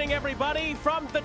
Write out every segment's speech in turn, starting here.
evening, everybody, from the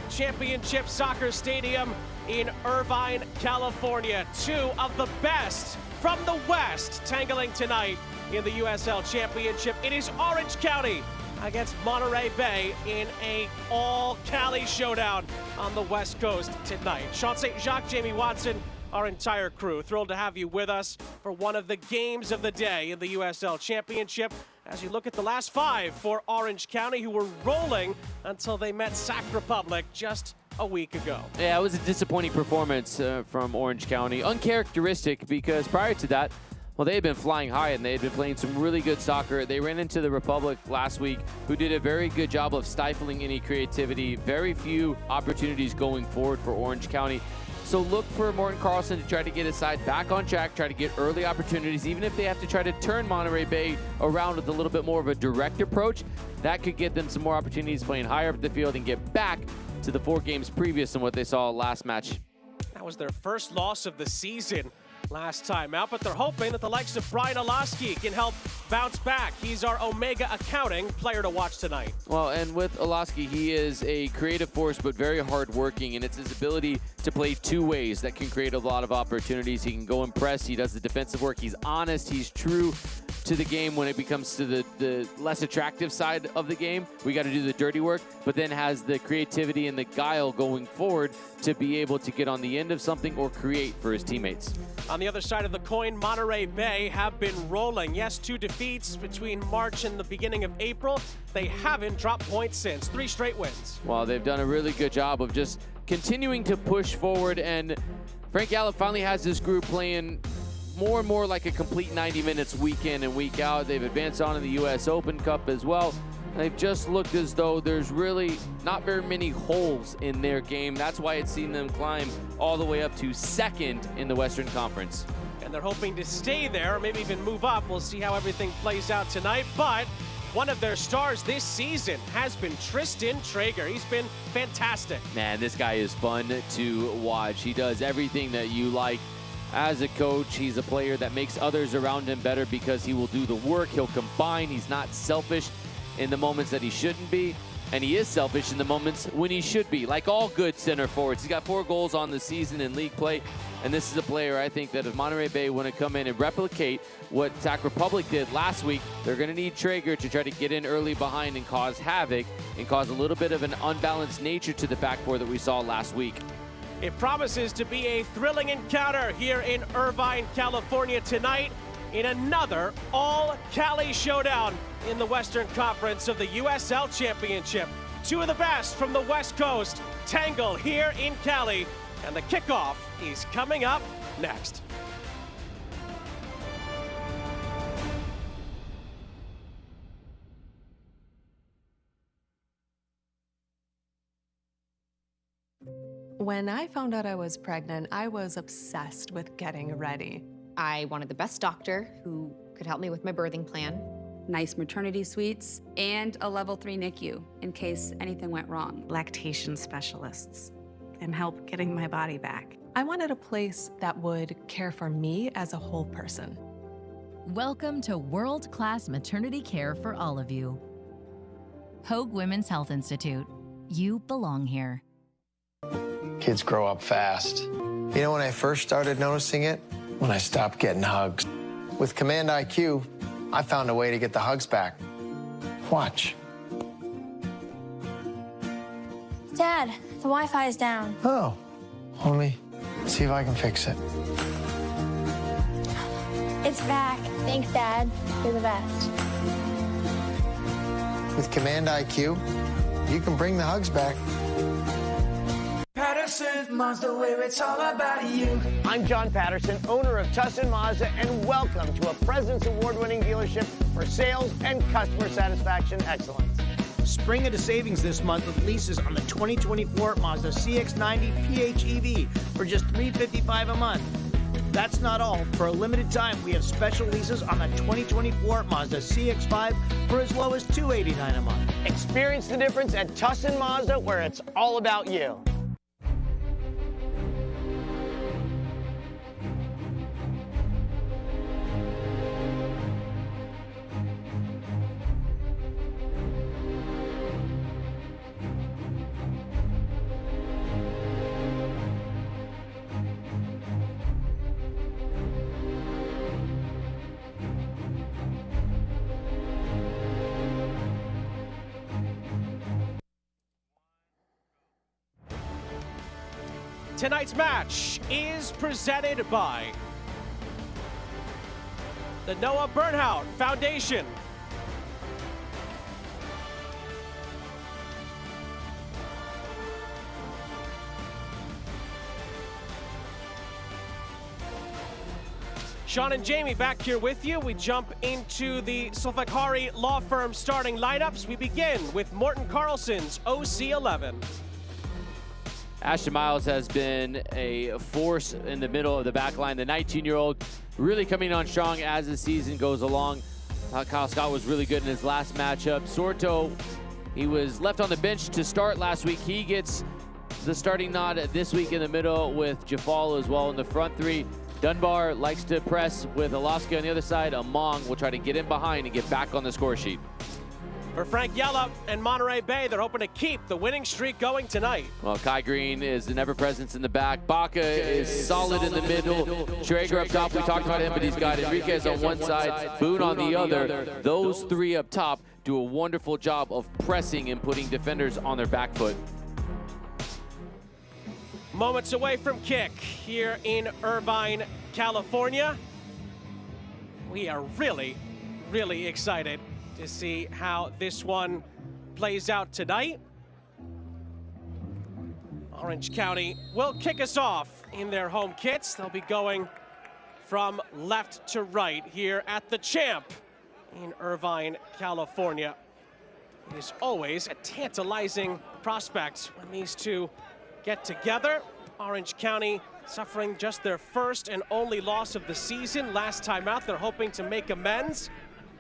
Championship Soccer Stadium in Irvine, California. Two of the best from the West tangling tonight in the USL Championship. It is Orange County against Monterey Bay in a all-Cali showdown on the West Coast tonight. Sean St. Jacques, Jamie Watson, our entire crew, thrilled to have you with us for one of the games of the day in the USL Championship. As you look at the last five for Orange County, who were rolling until they met Sac Republic just a week ago. Yeah, it was a disappointing performance from Orange County. Uncharacteristic because prior to that, well, they had been flying high and they had been playing some really good soccer. They ran into the Republic last week, who did a very good job of stifling any creativity. Very few opportunities going forward for Orange County. So look for Morten Carlson to try to get his side back on track, try to get early opportunities, even if they have to try to turn Monterey Bay around with a little bit more of a direct approach. That could get them some more opportunities playing higher up the field and get back to the 4 games previous than what they saw last match. That was their first loss of the season last time out, but they're hoping that the likes of Brian Olaski can help bounce back. He's our Omega Accounting player to watch tonight. Well, and with Olaski, he is a creative force, but very hardworking, and it's his ability to play 2 ways that can create a lot of opportunities. He can go and press. He does the defensive work. He's honest. He's true to the game when it becomes to the less attractive side of the game. We got to do the dirty work, but then has the creativity and the guile going forward to be able to get on the end of something or create for his teammates. On the other side of the coin, Monterey Bay have been rolling. Yes, 2 defeats between March and the beginning of April. They haven't dropped points since. 3 straight wins. Well, they've done a really good job of just continuing to push forward, and Frank Gallup finally has this group playing more and more like a complete 90 minutes week in and week out. They've advanced on in the US Open Cup as well. They've just looked as though there's really not very many holes in their game. That's why it's seen them climb all the way up to 2nd in the Western Conference. And they're hoping to stay there or maybe even move up. We'll see how everything plays out tonight. But one of their stars this season has been Tristan Traeger. He's been fantastic. Man, this guy is fun to watch. He does everything that you like. As a coach, he's a player that makes others around him better because he will do the work. He'll combine. He's not selfish in the moments that he shouldn't be, and he is selfish in the moments when he should be, like all good center forwards. He's got 4 goals on the season in league play, and this is a player I think that if Monterey Bay want to come in and replicate what Sac Republic did last week, they're going to need Traeger to try to get in early behind and cause havoc and cause a little bit of an unbalanced nature to the back four that we saw last week. It promises to be a thrilling encounter here in Irvine, California tonight in another all-Cali showdown in the Western Conference of the USL Championship. 2 of the best from the West Coast tangle here in Cali, and the kickoff is coming up next. When I found out I was pregnant, I was obsessed with getting ready. I wanted the best doctor who could help me with my birthing plan. Nice maternity suites, and a level 3 NICU in case anything went wrong. Lactation specialists and help getting my body back. I wanted a place that would care for me as a whole person. Welcome to world-class maternity care for all of you. Hoag Women's Health Institute. You belong here. Kids grow up fast. You know when I first started noticing it? When I stopped getting hugs. With Command IQ, I found a way to get the hugs back. Watch. Dad, the Wi-Fi is down. Oh, let me see if I can fix it. It's back. Thanks, Dad. You're the best. With Command IQ, you can bring the hugs back. Patterson Mazda, where it's all about you. I'm John Patterson, owner of Tustin Mazda, and welcome to a President's Award-winning dealership for sales and customer satisfaction excellence. Spring into savings this month with leases on the 2024 Mazda CX-90 PHEV for just $355 a month. That's not all. For a limited time, we have special leases on the 2024 Mazda CX-5 for as low as $289 a month. Experience the difference at Tustin Mazda, where it's all about you. Tonight's match is presented by the Noah Bernhout Foundation, Sean and Jamie back here with you. We jump into the Solfakari Law Firm starting lineups. We begin with Morten Carlson's OC11. Ashton Miles has been a force in the middle of the back line. The 19-year-old really coming on strong as the season goes along. Kyle Scott was really good in his last matchup. Sorto, he was left on the bench to start last week. He gets the starting nod this week in the middle with Jafal as well in the front three. Dunbar likes to press with Alaska on the other side. Among will try to get in behind and get back on the score sheet. For Frank Yellup and Monterey Bay, they're hoping to keep the winning streak going tonight. Well, Kai Green is an ever-presence in the back. Baca is solid in the middle. Schrager up top, we talked about him, but he's got Enriquez on one side, Boone on the other. Those three up top do a wonderful job of pressing and putting defenders on their back foot. Moments away from kick here in Irvine, California. We are really, really excited to see how this one plays out tonight. Orange County will kick us off in their home kits. They'll be going from left to right here at the Champ in Irvine, California. It is always a tantalizing prospect when these two get together. Orange County suffering just their first and only loss of the season. Last time out, they're hoping to make amends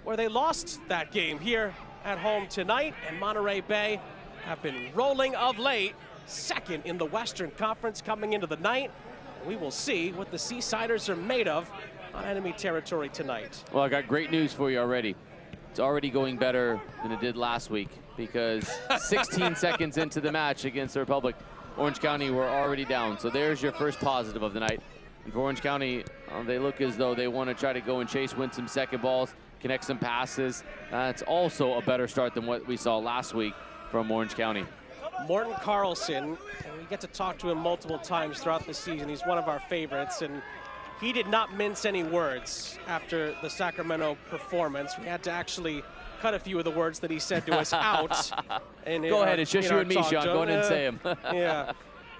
where they lost that game here at home tonight. And Monterey Bay have been rolling of late, second in the Western Conference coming into the night. And we will see what the Seasiders are made of on enemy territory tonight. Well, I got great news for you already. It's already going better than it did last week because 16 seconds into the match against the Republic, Orange County were already down. So there's your first positive of the night. And for Orange County, they look as though they want to try to go and chase, win some second balls, connect some passes. It's also a better start than what we saw last week from Orange County. Morten Carlson, and we get to talk to him multiple times throughout the season. He's one of our favorites, and he did not mince any words after the Sacramento performance. We had to actually cut a few of the words that he said to us out. And go ahead, it's just you and me, Sean. Go ahead and say them. Yeah.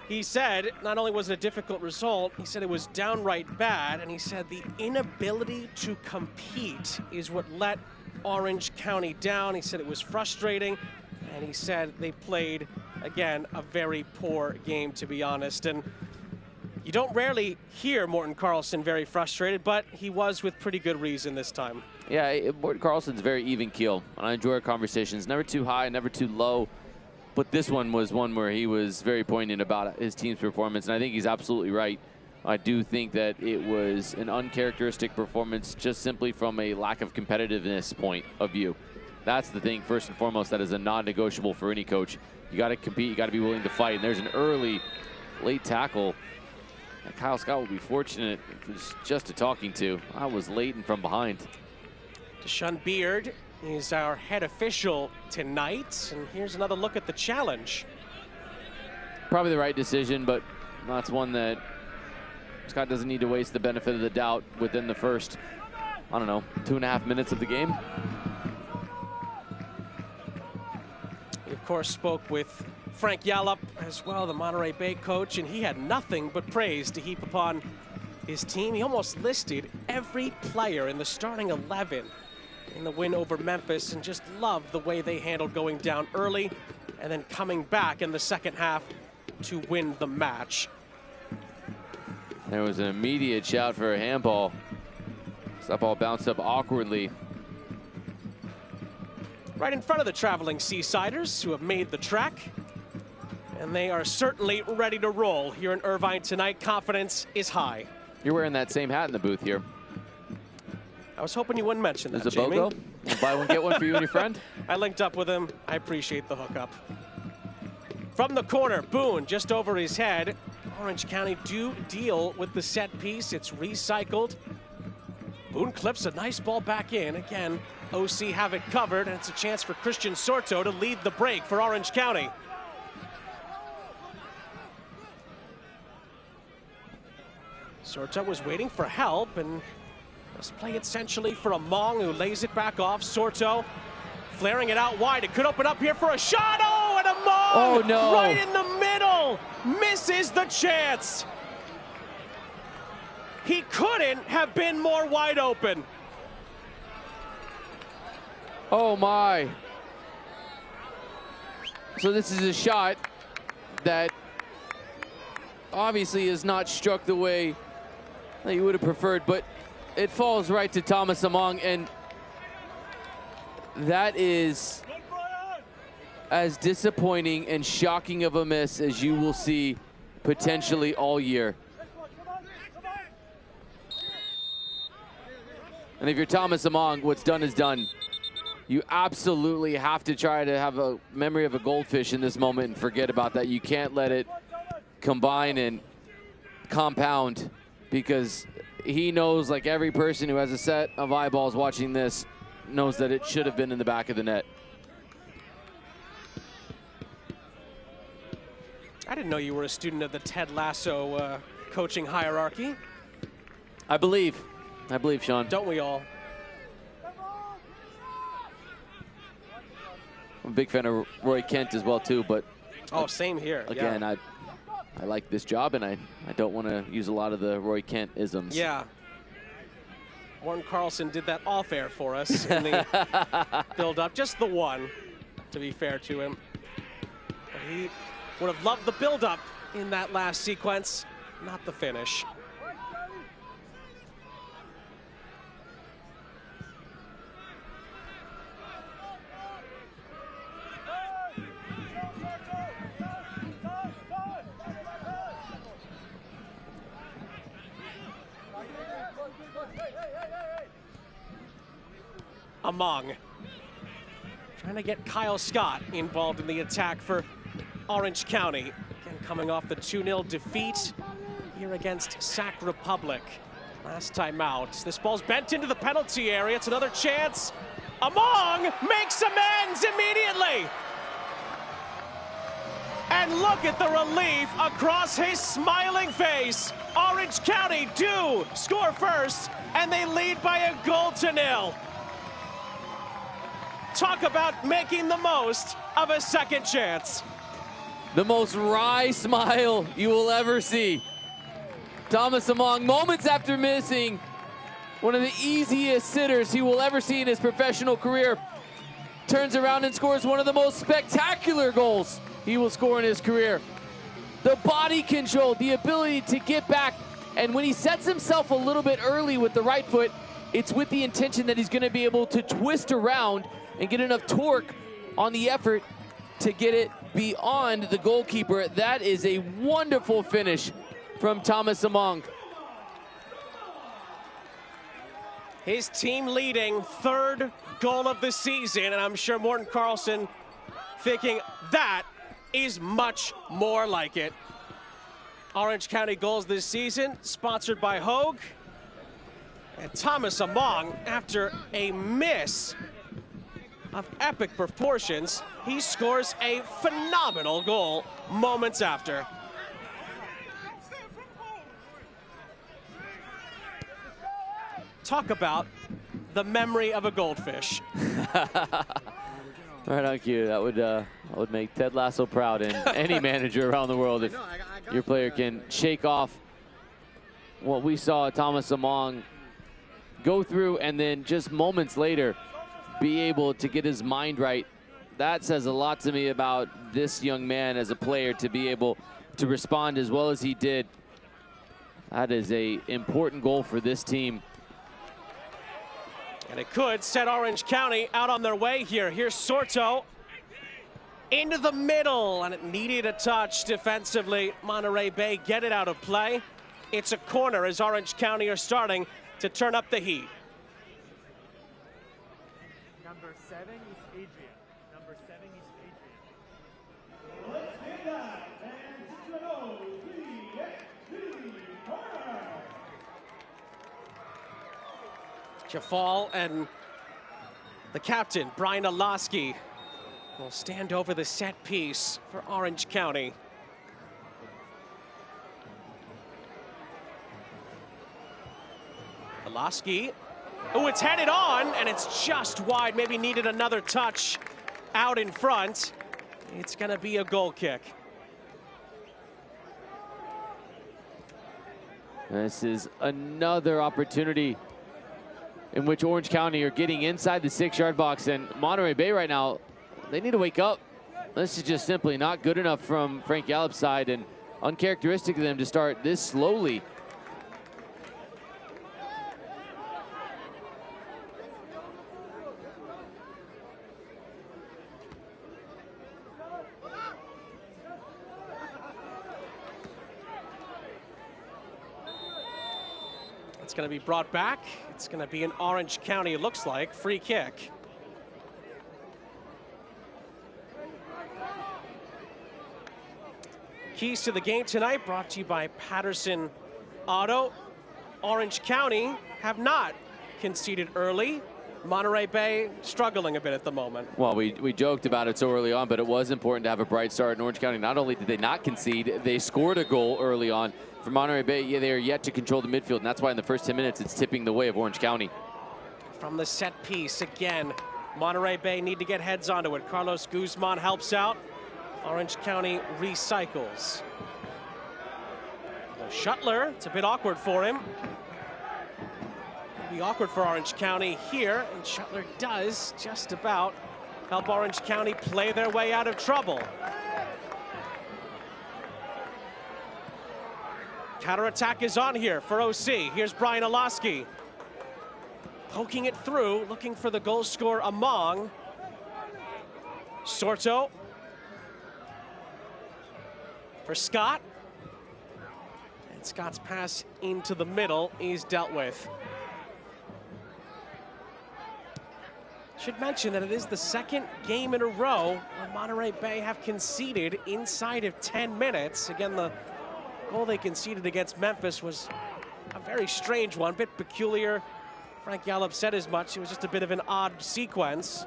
He said not only was it a difficult result, he said it was downright bad, and he said the inability to compete is what let Orange County down. He said it was frustrating, and he said they played, again, a very poor game, to be honest. And you don't rarely hear Morten Carlson very frustrated, but he was with pretty good reason this time. Yeah, Morten Carlson's very even keel, and I enjoy our conversations. Never too high, never too low. But this one was one where he was very poignant about his team's performance, and I think he's absolutely right. I do think that it was an uncharacteristic performance just simply from a lack of competitiveness point of view. That's the thing, first and foremost, that is a non-negotiable for any coach. You got to compete, you got to be willing to fight, and there's an early, late tackle. And Kyle Scott will be fortunate if it was just a talking to. I was late and from behind. Deshaun Beard is our head official tonight, and here's another look at the challenge. Probably the right decision, but that's one that Scott doesn't need to waste the benefit of the doubt within the first, I don't know, 2.5 minutes of the game. We, of course, spoke with Frank Yellup as well, the Monterey Bay coach, and he had nothing but praise to heap upon his team. He almost listed every player in the starting 11 in the win over Memphis, and just loved the way they handled going down early and then coming back in the second half to win the match. There was an immediate shout for a handball. That ball bounced up awkwardly. Right in front of the traveling Seasiders, who have made the trek. And they are certainly ready to roll here in Irvine tonight. Confidence is high. You're wearing that same hat in the booth here. I was hoping you wouldn't mention that, There's a Jamie. BOGO? Buy one, get one for you and your friend? I linked up with him. I appreciate the hookup. From the corner, Boone just over his head. Orange County do deal with the set piece. It's recycled. Boone clips a nice ball back in. Again, OC have it covered, and it's a chance for Christian Sorto to lead the break for Orange County. Sorta was waiting for help, and let's play it centrally for Among, who lays it back off. Sorto flaring it out wide. It could open up here for a shot. Oh, and Among right in the middle misses the chance. He couldn't have been more wide open. Oh my. So this is a shot that obviously is not struck the way that you would have preferred, but it falls right to Thomas Among, and that is as disappointing and shocking of a miss as you will see potentially all year. And if you're Thomas Among, what's done is done. You absolutely have to try to have a memory of a goldfish in this moment and forget about that. You can't let it combine and compound, because he knows, like every person who has a set of eyeballs watching this, knows that it should have been in the back of the net. I didn't know you were a student of the Ted Lasso coaching hierarchy. I believe, Sean. Don't we all? I'm a big fan of Roy Kent as well too, but oh, same here. Again, yeah. I like this job, and I don't want to use a lot of the Roy Kent isms. Yeah. Warren Carlson did that off air for us in the build-up. Just the one, to be fair to him. But he would have loved the build-up in that last sequence, not the finish. Among trying to get Kyle Scott involved in the attack for Orange County. Again, coming off the 2-0 defeat here against Sac Republic last time out. This ball's bent into the penalty area. It's another chance. Among makes amends immediately. And look at the relief across his smiling face. Orange County do score first, and they lead by a goal-0. Talk about making the most of a second chance. The most wry smile you will ever see. Thomas Among, moments after missing one of the easiest sitters he will ever see in his professional career, turns around and scores one of the most spectacular goals he will score in his career. The body control, the ability to get back, and when he sets himself a little bit early with the right foot, it's with the intention that he's going to be able to twist around and get enough torque on the effort to get it beyond the goalkeeper. That is a wonderful finish from Thomas Among. His team leading third goal of the season, and I'm sure Morten Carlson thinking that is much more like it. Orange County goals this season, sponsored by Hogue. And Thomas Among, after a miss of epic proportions, he scores a phenomenal goal moments after. Talk about the memory of a goldfish. Right on cue. That would make Ted Lasso proud, and any manager around the world, if your player can shake off what we saw Thomas Among go through, and then just moments later be able to get his mind right. That says a lot to me about this young man as a player, to be able to respond as well as he did. That is an important goal for this team. And it could set Orange County out on their way here. Here's Sorto into the middle, and it needed a touch defensively. Monterey Bay get it out of play. It's a corner as Orange County are starting to turn up the heat. Number 7 is Adrian. Number 7 is Adrian. Jafal and the captain, Brian Alaski, will stand over the set piece for Orange County. Lasky. Oh, it's headed on, and it's just wide. Maybe needed another touch out in front. It's going to be a goal kick. This is another opportunity in which Orange County are getting inside the 6-yard box, and Monterey Bay right now, they need to wake up. This is just simply not good enough from Frank Gallup's side, and uncharacteristic of them to start this slowly. It's going to be brought back. It's going to be an Orange County, it looks like, free kick. Keys to the game tonight brought to you by Patterson Auto. Orange County have not conceded early. Monterey Bay struggling a bit at the moment. Well, we joked about it so early on, but it was important to have a bright start in Orange County. Not only did they not concede, they scored a goal early on. For Monterey Bay, they are yet to control the midfield, and that's why in the first 10 minutes it's tipping the way of Orange County. From the set piece again, Monterey Bay need to get heads onto it. Carlos Guzman helps out. Orange County recycles. The Shuttler, it's a bit awkward for him. It'll be awkward for Orange County here, and Shuttler does just about help Orange County play their way out of trouble. Counterattack is on here for OC. Here's Brian Alaski. Poking it through, looking for the goal scorer Among. Sorto. For Scott. And Scott's pass into the middle is dealt with. Should mention that it is the second game in a row where Monterey Bay have conceded inside of 10 minutes. Again, the goal they conceded against Memphis was a very strange one, a bit peculiar. Frank Gallup said as much. It was just a bit of an odd sequence.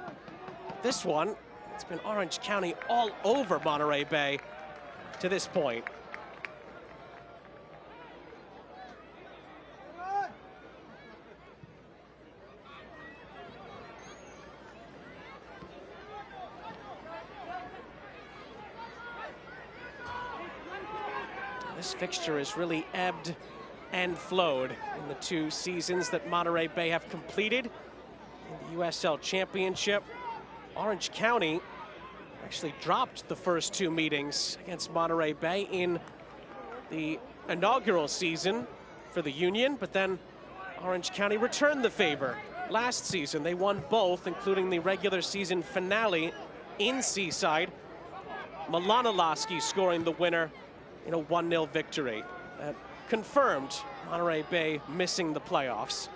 This one, it's been Orange County all over Monterey Bay to this point. This fixture has really ebbed and flowed in the 2 seasons that Monterey Bay have completed in the USL Championship. Orange County actually dropped the first 2 meetings against Monterey Bay in the inaugural season for the Union, but then Orange County returned the favor. Last season, they won both, including the regular season finale in Seaside. Milana Lasky scoring the winner in a 1-0 victory. That confirmed Monterey Bay missing the playoffs.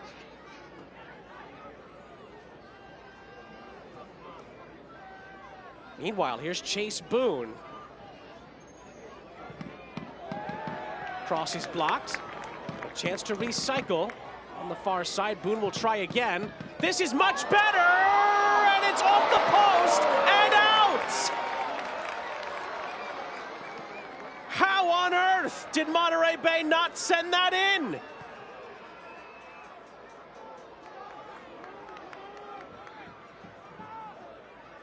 Meanwhile, here's Chase Boone. Cross is blocked. A chance to recycle on the far side. Boone will try again. This is much better, and it's off the post and out! How on earth did Monterey Bay not send that in?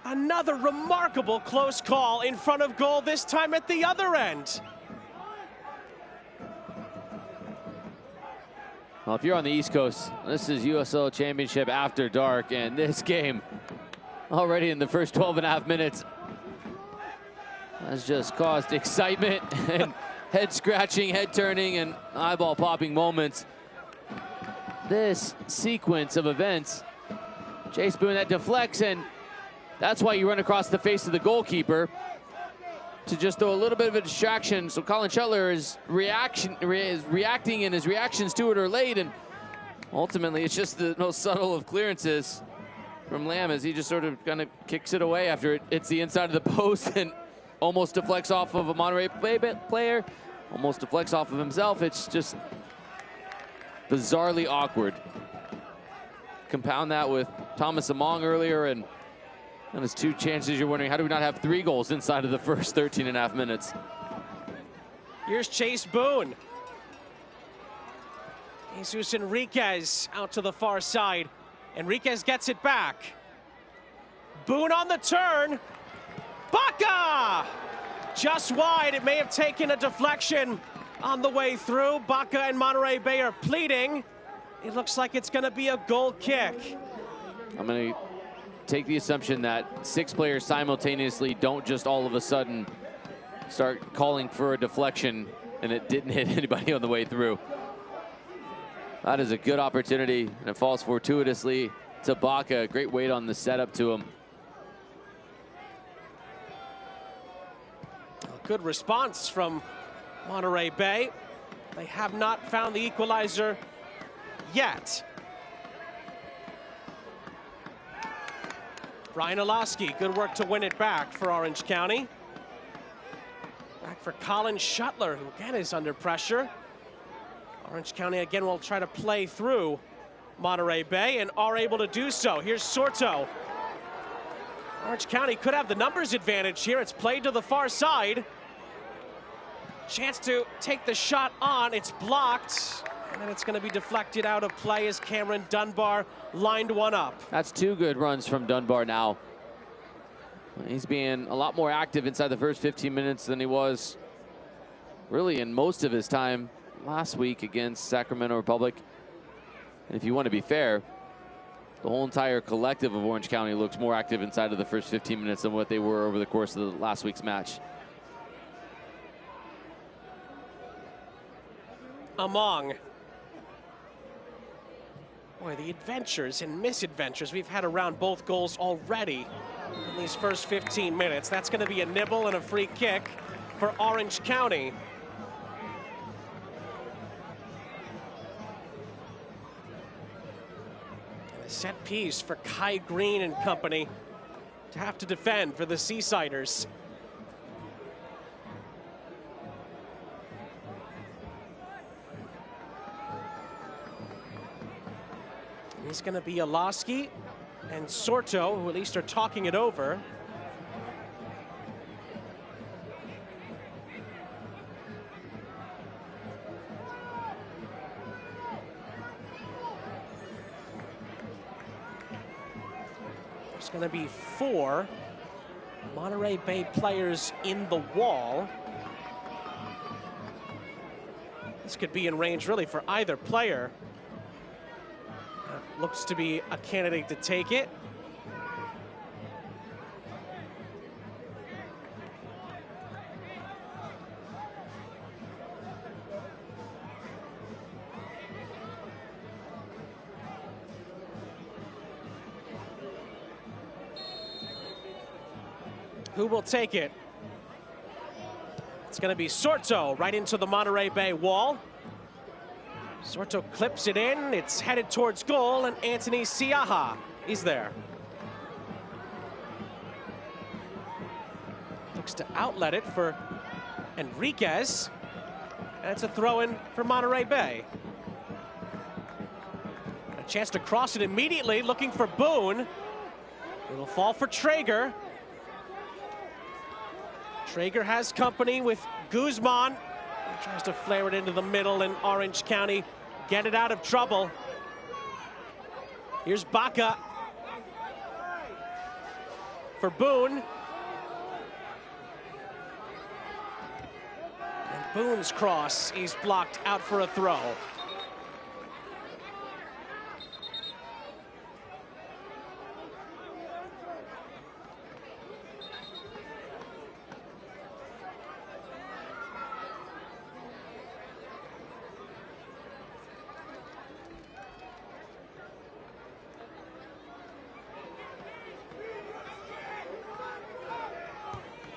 Another remarkable close call in front of goal, this time at the other end. Well, if you're on the East Coast, this is USL Championship after dark, and this game already in the first 12.5 minutes has just caused excitement and head scratching, head turning, and eyeball popping moments. This sequence of events, Chase Boone that deflects, and that's why you run across the face of the goalkeeper to just throw a little bit of a distraction. So Colin Shuttler is reacting, and his reactions to it are late, and ultimately it's just the most subtle of clearances from Lamb as he just sort of kind of kicks it away after it hits the inside of the post and almost deflects off of a Monterey Bay player, almost deflects off of himself. It's just bizarrely awkward. Compound that with Thomas Among earlier, and his 2 chances, you're wondering, how do we not have 3 goals inside of the first 13.5 minutes? Here's Chase Boone. Jesus Enriquez out to the far side. Enriquez gets it back. Boone on the turn. Baca! Just wide. It may have taken a deflection on the way through. Baca and Monterey Bay are pleading. It looks like it's going to be a goal kick. I'm going to take the assumption that 6 players simultaneously don't just all of a sudden start calling for a deflection, and it didn't hit anybody on the way through. That is a good opportunity, and it falls fortuitously to Baca. Great weight on the setup to him. Good response from Monterey Bay. They have not found the equalizer yet. Brian Olaski, good work to win it back for Orange County. Back for Colin Shuttler, who again is under pressure. Orange County again will try to play through Monterey Bay and are able to do so. Here's Sorto. Orange County could have the numbers advantage here. It's played to the far side. Chance to take the shot on. It's blocked. And then it's going to be deflected out of play as Cameron Dunbar lined one up. That's 2 good runs from Dunbar now. He's being a lot more active inside the first 15 minutes than he was really in most of his time last week against Sacramento Republic. And if you want to be fair, the whole entire collective of Orange County looks more active inside of the first 15 minutes than what they were over the course of the last week's match. Among. Boy, the adventures and misadventures we've had around both goals already in these first 15 minutes. That's going to be a nibble and a free kick for Orange County. And a set piece for Kai Green and company to have to defend for the Seasiders. It's going to be Olaski and Sorto, who at least are talking it over. There's going to be 4 Monterey Bay players in the wall. This could be in range really for either player. Looks to be a candidate to take it. Who will take it? It's going to be Sorto right into the Monterey Bay wall. Sorto clips it in, it's headed towards goal, and Anthony Siaha is there. Looks to outlet it for Enriquez, and it's a throw-in for Monterey Bay. A chance to cross it immediately, looking for Boone. It'll fall for Traeger. Traeger has company with Guzman. He tries to flare it into the middle, and Orange County get it out of trouble. Here's Baca for Boone. And Boone's cross is blocked out for a throw.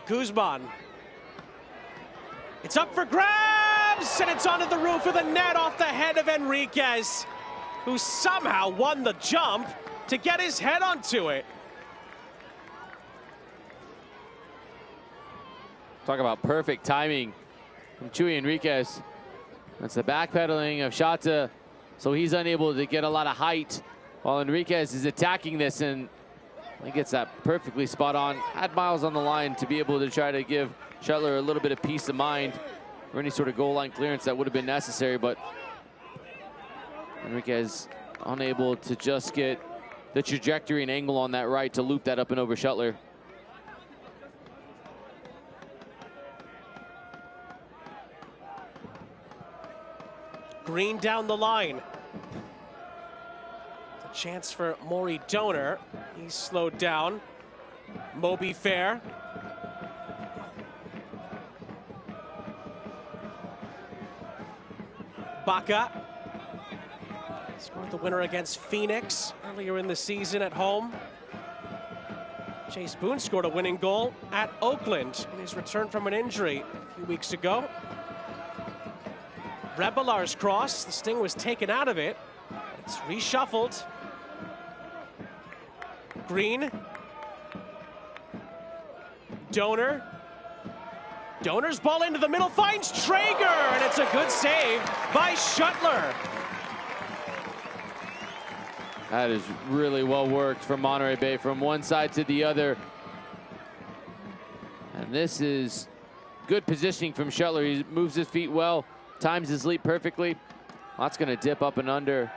Guzman. It's up for grabs, and it's onto the roof of the net off the head of Enriquez, who somehow won the jump to get his head onto it. Talk about perfect timing from Chuy Enriquez. That's the backpedaling of Shata, so he's unable to get a lot of height while Enriquez is attacking this, and he gets that perfectly spot on. Had Miles on the line to be able to try to give Shuttler a little bit of peace of mind or any sort of goal line clearance that would have been necessary, but Enriquez unable to just get the trajectory and angle on that right to loop that up and over Shuttler. Green down the line. A chance for Maury Donor. He's slowed down. Moby Fair. Baca scored the winner against Phoenix earlier in the season at home. Chase Boone scored a winning goal at Oakland in his return from an injury a few weeks ago. Rebelar's cross, the sting was taken out of it. It's reshuffled. Green. Donor. Donor's ball into the middle, finds Traeger, and it's a good save by Shuttler. That is really well worked from Monterey Bay from one side to the other. And this is good positioning from Shuttler. He moves his feet well, times his leap perfectly. That's gonna dip up and under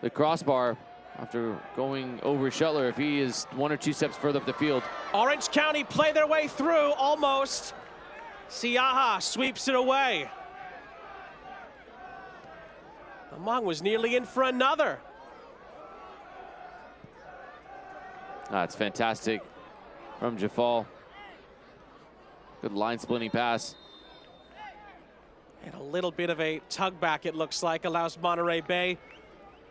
the crossbar after going over Shuttler if he is 1 or 2 steps further up the field. Orange County play their way through, almost. Siaha sweeps it away. Among was nearly in for another. That's fantastic from Jafal. Good line splitting pass. And a little bit of a tug back, it looks like, allows Monterey Bay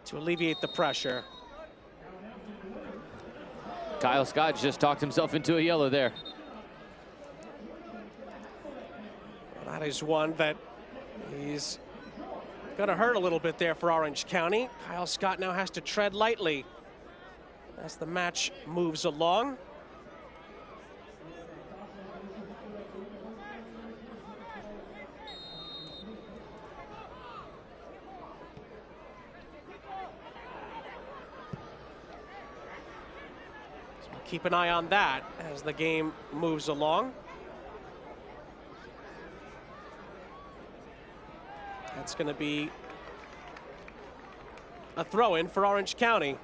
to alleviate the pressure. Kyle Scott just talked himself into a yellow there. That is one that he's gonna hurt a little bit there for Orange County. Kyle Scott now has to tread lightly as the match moves along. So we'll keep an eye on that as the game moves along. That's going to be a throw-in for Orange County.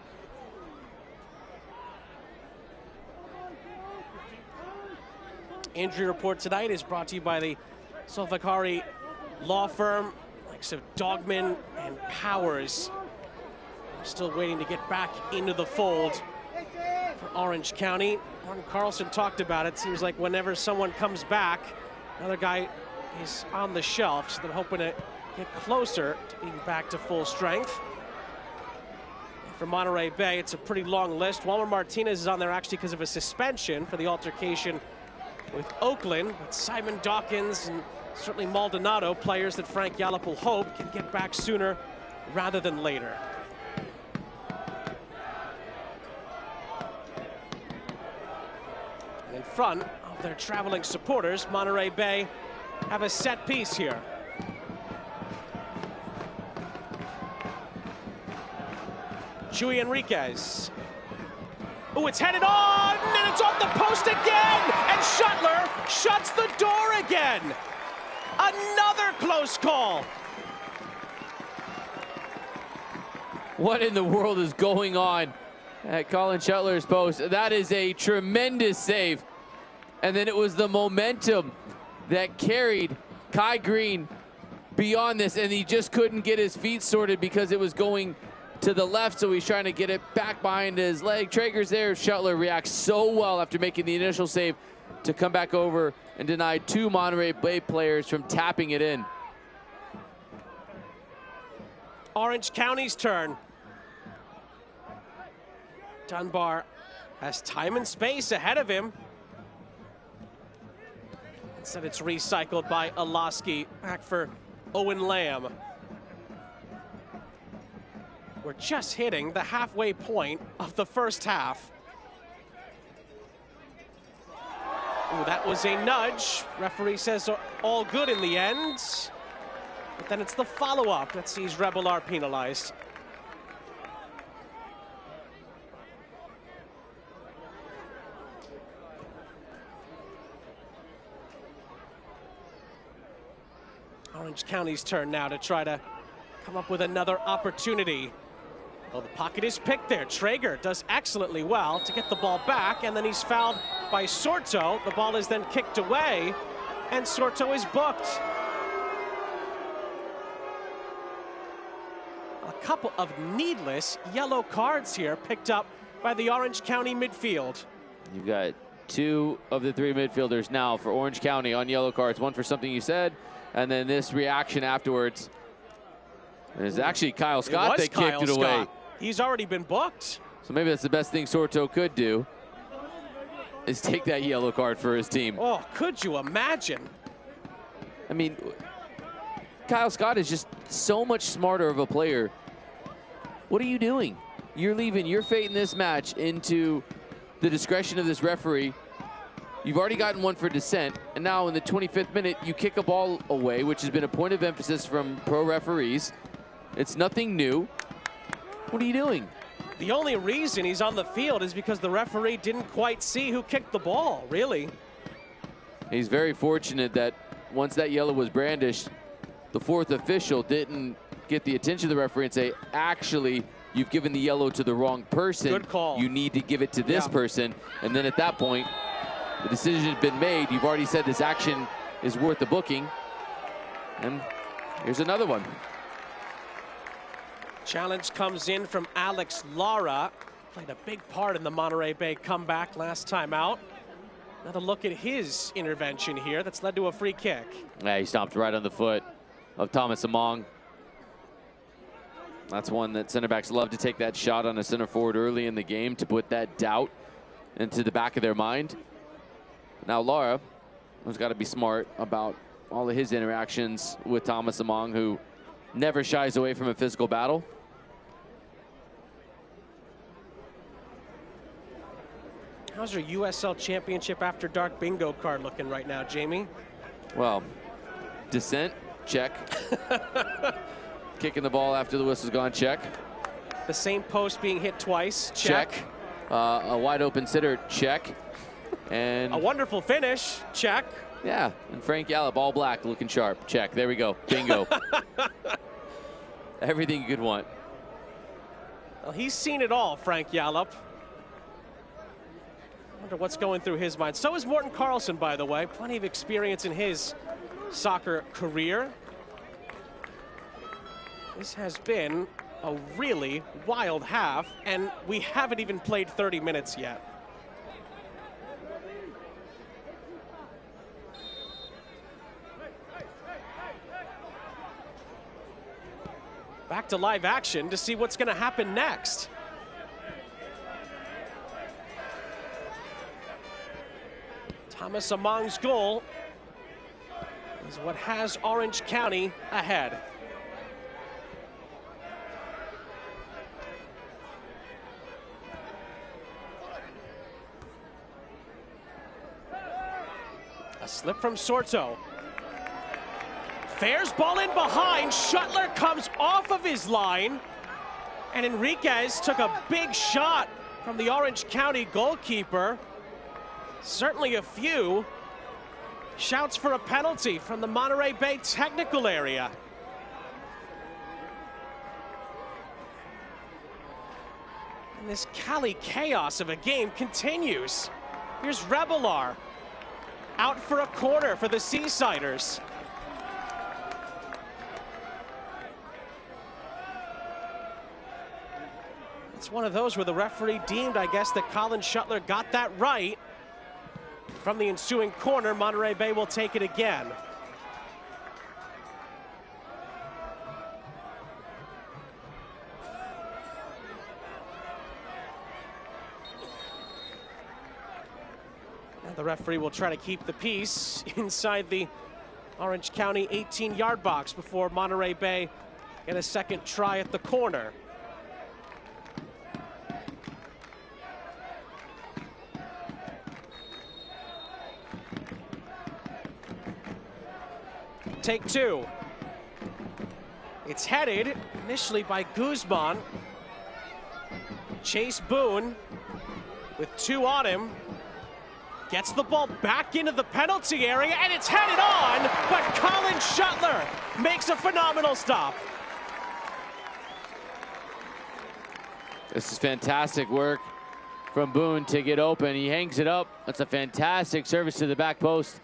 Injury report tonight is brought to you by the Solfakari law firm, likes of Dogman and Powers. Still waiting to get back into the fold for Orange County. Martin Carlson talked about it. Seems like whenever someone comes back, another guy is on the shelf, so they're hoping to get closer to being back to full strength. For Monterey Bay, it's a pretty long list. Walmer Martinez is on there actually because of a suspension for the altercation with Oakland, but Simon Dawkins and certainly Maldonado, players that Frank Yallop will hope can get back sooner rather than later. And in front of their traveling supporters, Monterey Bay have a set piece here. Chuy Enriquez. Oh, it's headed on, and it's on the post again! And Shuttler shuts the door again! Another close call! What in the world is going on at Colin Shuttler's post? That is a tremendous save. And then it was the momentum that carried Kai Green beyond this, and he just couldn't get his feet sorted because it was going to the left, so he's trying to get it back behind his leg. Traeger's there. Shuttler reacts so well after making the initial save to come back over and deny 2 Monterey Bay players from tapping it in. Orange County's turn. Dunbar has time and space ahead of him. Instead, it's recycled by Alaski. Back for Owen Lamb. We're just hitting the halfway point of the first half. Ooh, that was a nudge. Referee says all good in the end. But then it's the follow-up that sees Rebelar penalized. Orange County's turn now to try to come up with another opportunity. Well, the pocket is picked there. Traeger does excellently well to get the ball back, and then he's fouled by Sorto. The ball is then kicked away, and Sorto is booked. A couple of needless yellow cards here picked up by the Orange County midfield. You've got 2 of the 3 midfielders now for Orange County on yellow cards. One for something you said, and then this reaction afterwards. And it's actually Kyle Scott that kicked it away. He's already been booked. So maybe that's the best thing Sorto could do, is take that yellow card for his team. Oh, could you imagine? I mean, Kyle Scott is just so much smarter of a player. What are you doing? You're leaving your fate in this match into the discretion of this referee. You've already gotten one for dissent, and now in the 25th minute, you kick a ball away, which has been a point of emphasis from pro referees. It's nothing new. What are you doing? The only reason he's on the field is because the referee didn't quite see who kicked the ball, really. He's very fortunate that once that yellow was brandished, the 4th official didn't get the attention of the referee and say, actually, you've given the yellow to the wrong person. Good call. You need to give it to this person. And then at that point, the decision has been made. You've already said this action is worth the booking. And here's another one. Challenge comes in from Alex Lara. Played a big part in the Monterey Bay comeback last time out. Another look at his intervention here that's led to a free kick. Yeah, he stomped right on the foot of Thomas Among. That's one that center backs love to take that shot on a center forward early in the game to put that doubt into the back of their mind. Now Lara has got to be smart about all of his interactions with Thomas Among, who never shies away from a physical battle. How's your USL Championship After Dark bingo card looking right now, Jamie? Well, dissent, check. Kicking the ball after the whistle's gone, check. The same post being hit twice, check. A wide open sitter, check. And a wonderful finish, check. Yeah, and Frank Yallop, all black, looking sharp, check. There we go, bingo. Everything you could want. Well, he's seen it all, Frank Yallop. I wonder what's going through his mind. So is Morten Carlson, by the way. Plenty of experience in his soccer career. This has been a really wild half, and we haven't even played 30 minutes yet. Back to live action to see what's going to happen next. Thomas Among's goal is what has Orange County ahead. A slip from Sorto. Fair's ball in behind. Shuttler comes off of his line. And Enriquez took a big shot from the Orange County goalkeeper. Certainly a few shouts for a penalty from the Monterey Bay technical area. And this Cali chaos of a game continues. Here's Rebelar out for a corner for the Seasiders. It's one of those where the referee deemed, I guess, that Colin Shuttler got that right. From the ensuing corner, Monterey Bay will take it again. Now the referee will try to keep the peace inside the Orange County 18-yard box before Monterey Bay get a second try at the corner. Take two. It's headed initially by Guzman. Chase Boone with two on him. Gets the ball back into the penalty area, and it's headed on, but Colin Shuttler makes a phenomenal stop. This is fantastic work from Boone to get open. He hangs it up. That's a fantastic service to the back post.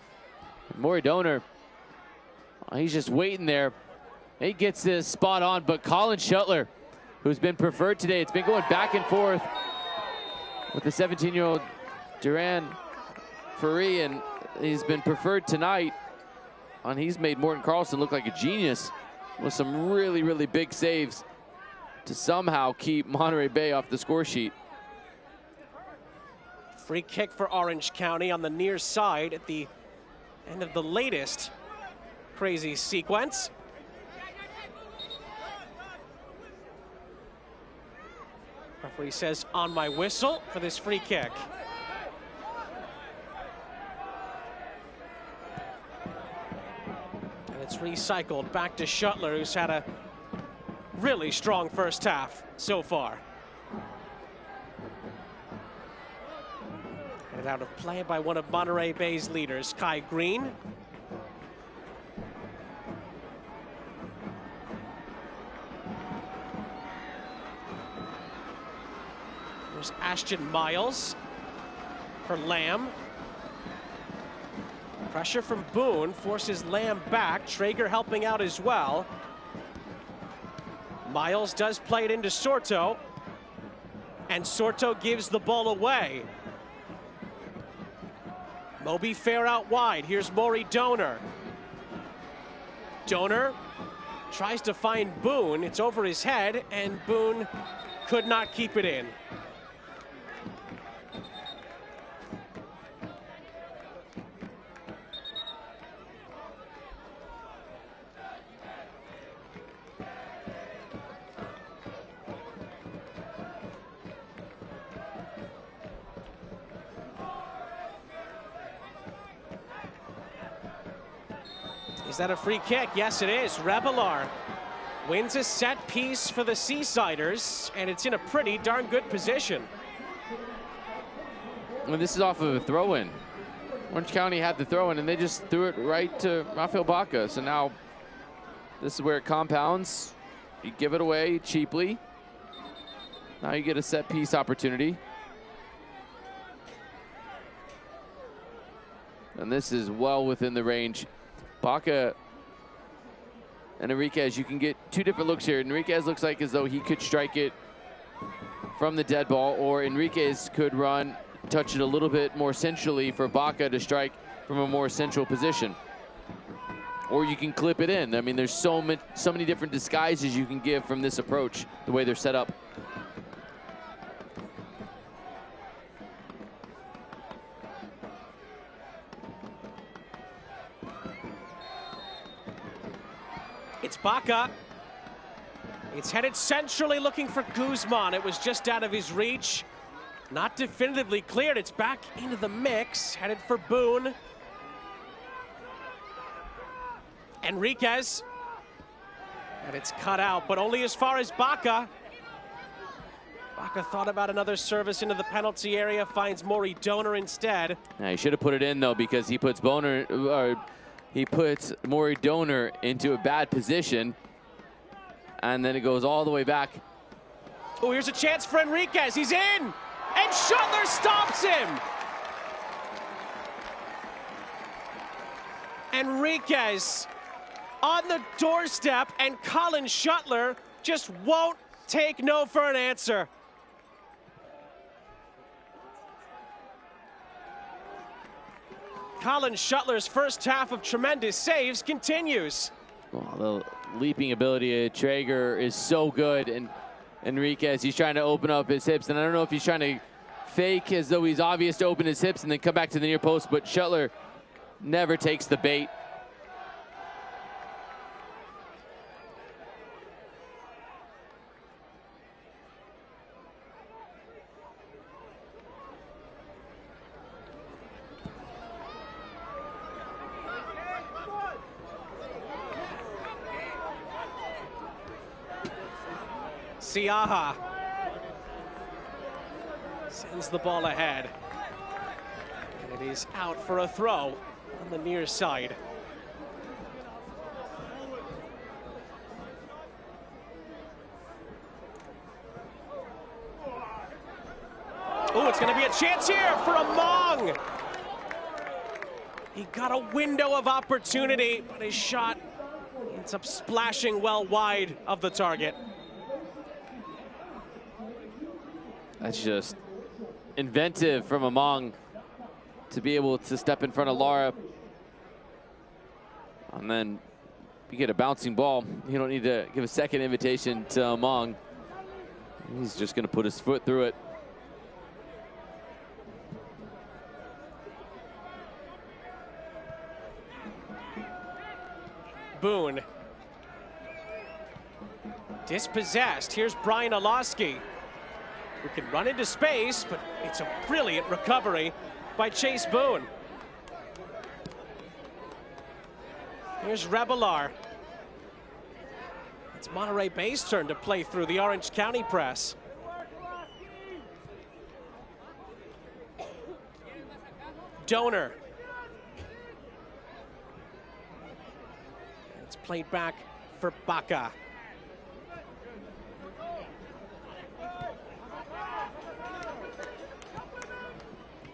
Maury Donor, he's just waiting there. He gets this spot on, but Colin Shuttler, who's been preferred today, it's been going back and forth with the 17-year-old Duran Furry, and he's been preferred tonight. And he's made Morton Carlson look like a genius with some really, really big saves to somehow keep Monterey Bay off the score sheet. Free kick for Orange County on the near side at the end of the latest crazy sequence. Referee says on my whistle for this free kick. And it's recycled back to Shuttler, who's had a really strong first half so far. And out of play by one of Monterey Bay's leaders, Kai Green. There's Ashton Miles for Lamb. Pressure from Boone forces Lamb back. Traeger helping out as well. Miles does play it into Sorto, and Sorto gives the ball away. Moby Fair out wide. Here's Maury Donor. Donor tries to find Boone. It's over his head, and Boone could not keep it in. Is that a free kick? Yes, it is. Rebelar wins a set piece for the Seasiders, and it's in a pretty darn good position. Well, this is off of a throw-in. Orange County had the throw-in, and they just threw it right to Rafael Baca. So now this is where it compounds. You give it away cheaply. Now you get a set piece opportunity. And this is well within the range. Baca and Enriquez, you can get two different looks here. Enriquez looks like as though he could strike it from the dead ball, or Enriquez could run, touch it a little bit more centrally for Baca to strike from a more central position. Or you can clip it in. I mean, there's so many different disguises you can give from this approach, the way they're set up. It's Baca. It's headed centrally looking for Guzman. It was just out of his reach. Not definitively cleared. It's back into the mix. Headed for Boone. Enriquez. And it's cut out, but only as far as Baca. Baca thought about another service into the penalty area. Finds Maury Donor instead. Yeah, he should have put it in, though, because he puts he puts Maury Donor into a bad position, and then it goes all the way back. Oh, here's a chance for Enriquez. He's in, and Shuttler stops him. Enriquez on the doorstep, and Colin Shuttler just won't take no for an answer. Colin Shuttler's first half of tremendous saves continues. Well, the leaping ability of Traeger is so good, and Enriquez, he's trying to open up his hips, and I don't know if he's trying to fake as though he's obvious to open his hips and then come back to the near post, but Shuttler never takes the bait. Siaha sends the ball ahead. And it is out for a throw on the near side. Oh, it's going to be a chance here for Among. He got a window of opportunity, but his shot ends up splashing well wide of the target. That's just inventive from Among to be able to step in front of Lara. And then you get a bouncing ball. You don't need to give a second invitation to Among. He's just going to put his foot through it. Boone. Dispossessed. Here's Brian Olowski, who can run into space, but it's a brilliant recovery by Chase Boone. Here's Rebelar. It's Monterey Bay's turn to play through the Orange County press. Donor. It's played back for Baca.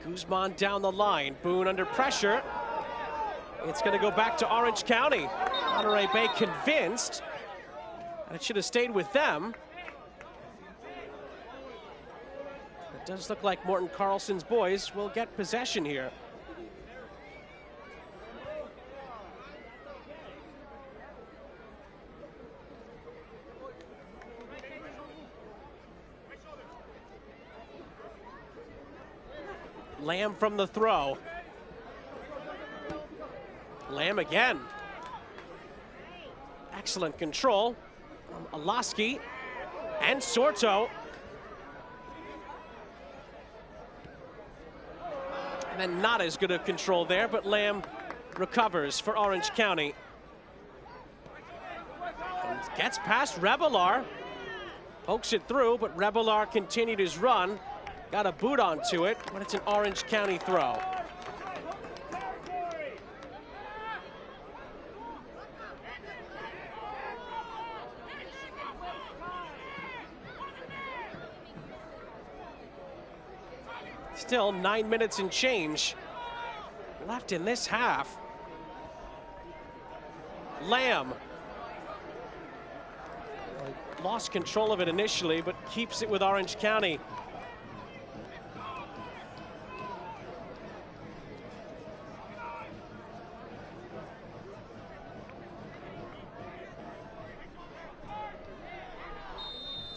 Guzman down the line. Boone under pressure. It's going to go back to Orange County. Monterey Bay convinced, and it should have stayed with them. It does look like Morton Carlson's boys will get possession here. Lamb from the throw. Lamb again. Excellent control from Olowski and Sorto. And then not as good a control there, but Lamb recovers for Orange County. And gets past Rebelar. Pokes it through, but Rebelar continued his run. Got a boot onto it, but it's an Orange County throw. Still 9 minutes and change left in this half. Lamb. Lost control of it initially, but keeps it with Orange County.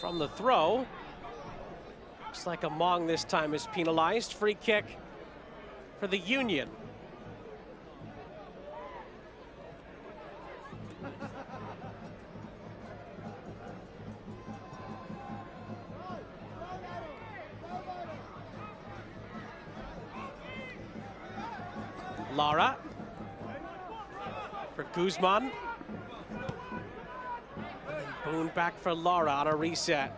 From the throw, looks like Among this time is penalized. Free kick for the Union. Lara for Guzman. Boone back for Lara on a reset.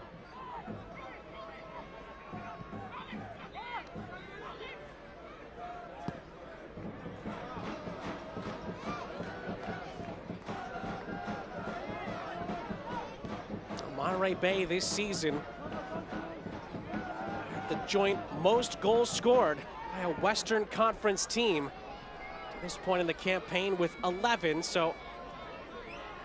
Monterey Bay this season, the joint most goals scored by a Western Conference team to this point in the campaign with 11, so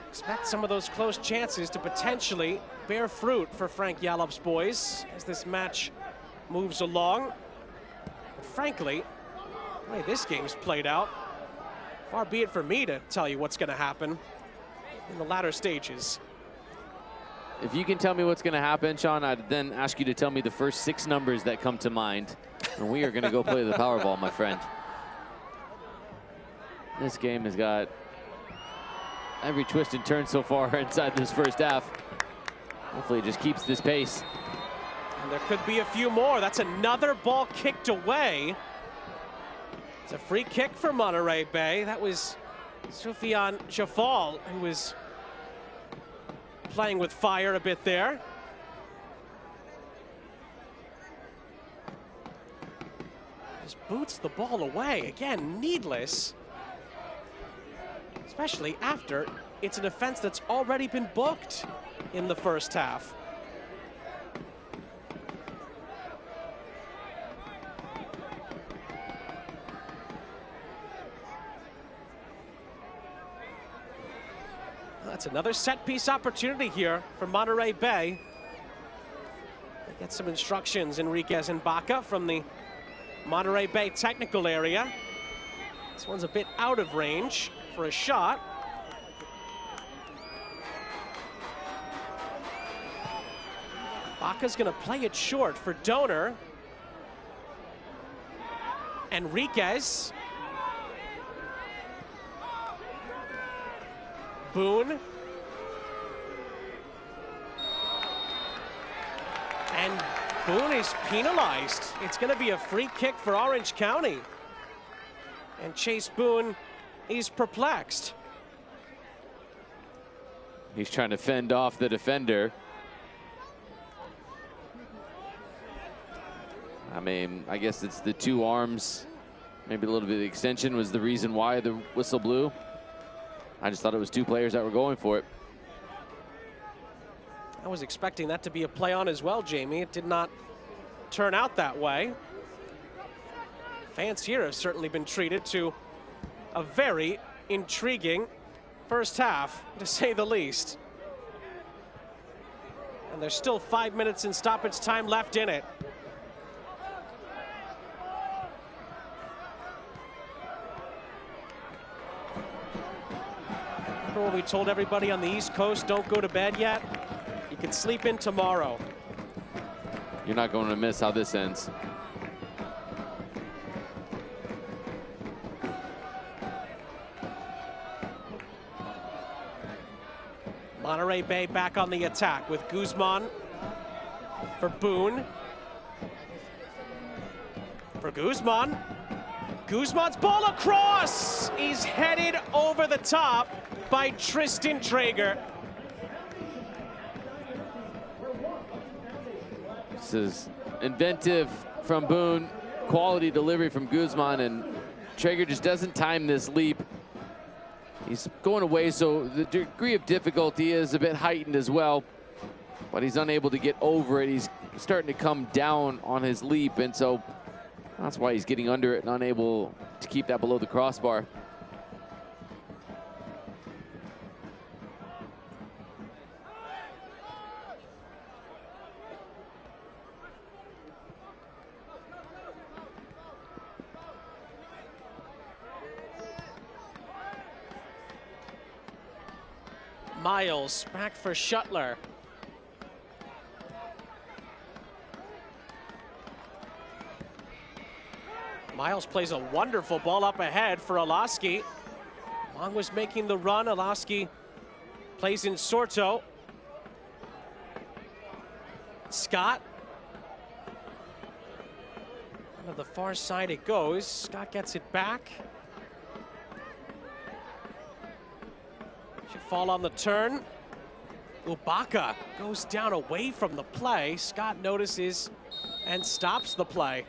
expect some of those close chances to potentially bear fruit for Frank Yallop's boys as this match moves along. But frankly, the way this game's played out, far be it for me to tell you what's going to happen in the latter stages. If you can tell me what's going to happen, Sean, I'd then ask you to tell me the first 6 numbers that come to mind. And we are going to go play the Powerball, my friend. This game has got every twist and turn so far inside this first half. Hopefully it just keeps this pace. And there could be a few more. That's another ball kicked away. It's a free kick for Monterey Bay. That was Soufiane Jafal, who was playing with fire a bit there. Just boots the ball away. Again, needless. Especially after it's an offense that's already been booked in the first half. That's another set-piece opportunity here for Monterey Bay. They get some instructions, Enriquez and Baca, from the Monterey Bay technical area. This one's a bit out of range for a shot. Baca's gonna play it short for Donor. Enriquez. Boone. And Boone is penalized. It's gonna be a free kick for Orange County. And Chase Boone is perplexed. He's trying to fend off the defender. I mean, I guess it's the two arms, maybe a little bit of extension was the reason why the whistle blew. I just thought it was two players that were going for it. I was expecting that to be a play on as well, Jamie. It did not turn out that way. Fans here have certainly been treated to a very intriguing first half, to say the least. And there's still 5 minutes in stoppage time left in it. Remember when we told everybody on the East Coast, don't go to bed yet? You can sleep in tomorrow. You're not going to miss how this ends. Monterey Bay back on the attack with Guzman for Boone. For Guzman. Guzman's ball across. He's headed over the top by Tristan Traeger. This is inventive from Boone, quality delivery from Guzman, and Traeger just doesn't time this leap. He's going away, so the degree of difficulty is a bit heightened as well, but he's unable to get over it. He's starting to come down on his leap, and so that's why he's getting under it and unable to keep that below the crossbar. Miles back for Shuttler. Miles plays a wonderful ball up ahead for Olaski. Long was making the run. Olaski plays in Sorto. Scott. On the far side it goes. Scott gets it back. Should fall on the turn. Ubaka goes down away from the play. Scott notices and stops the play.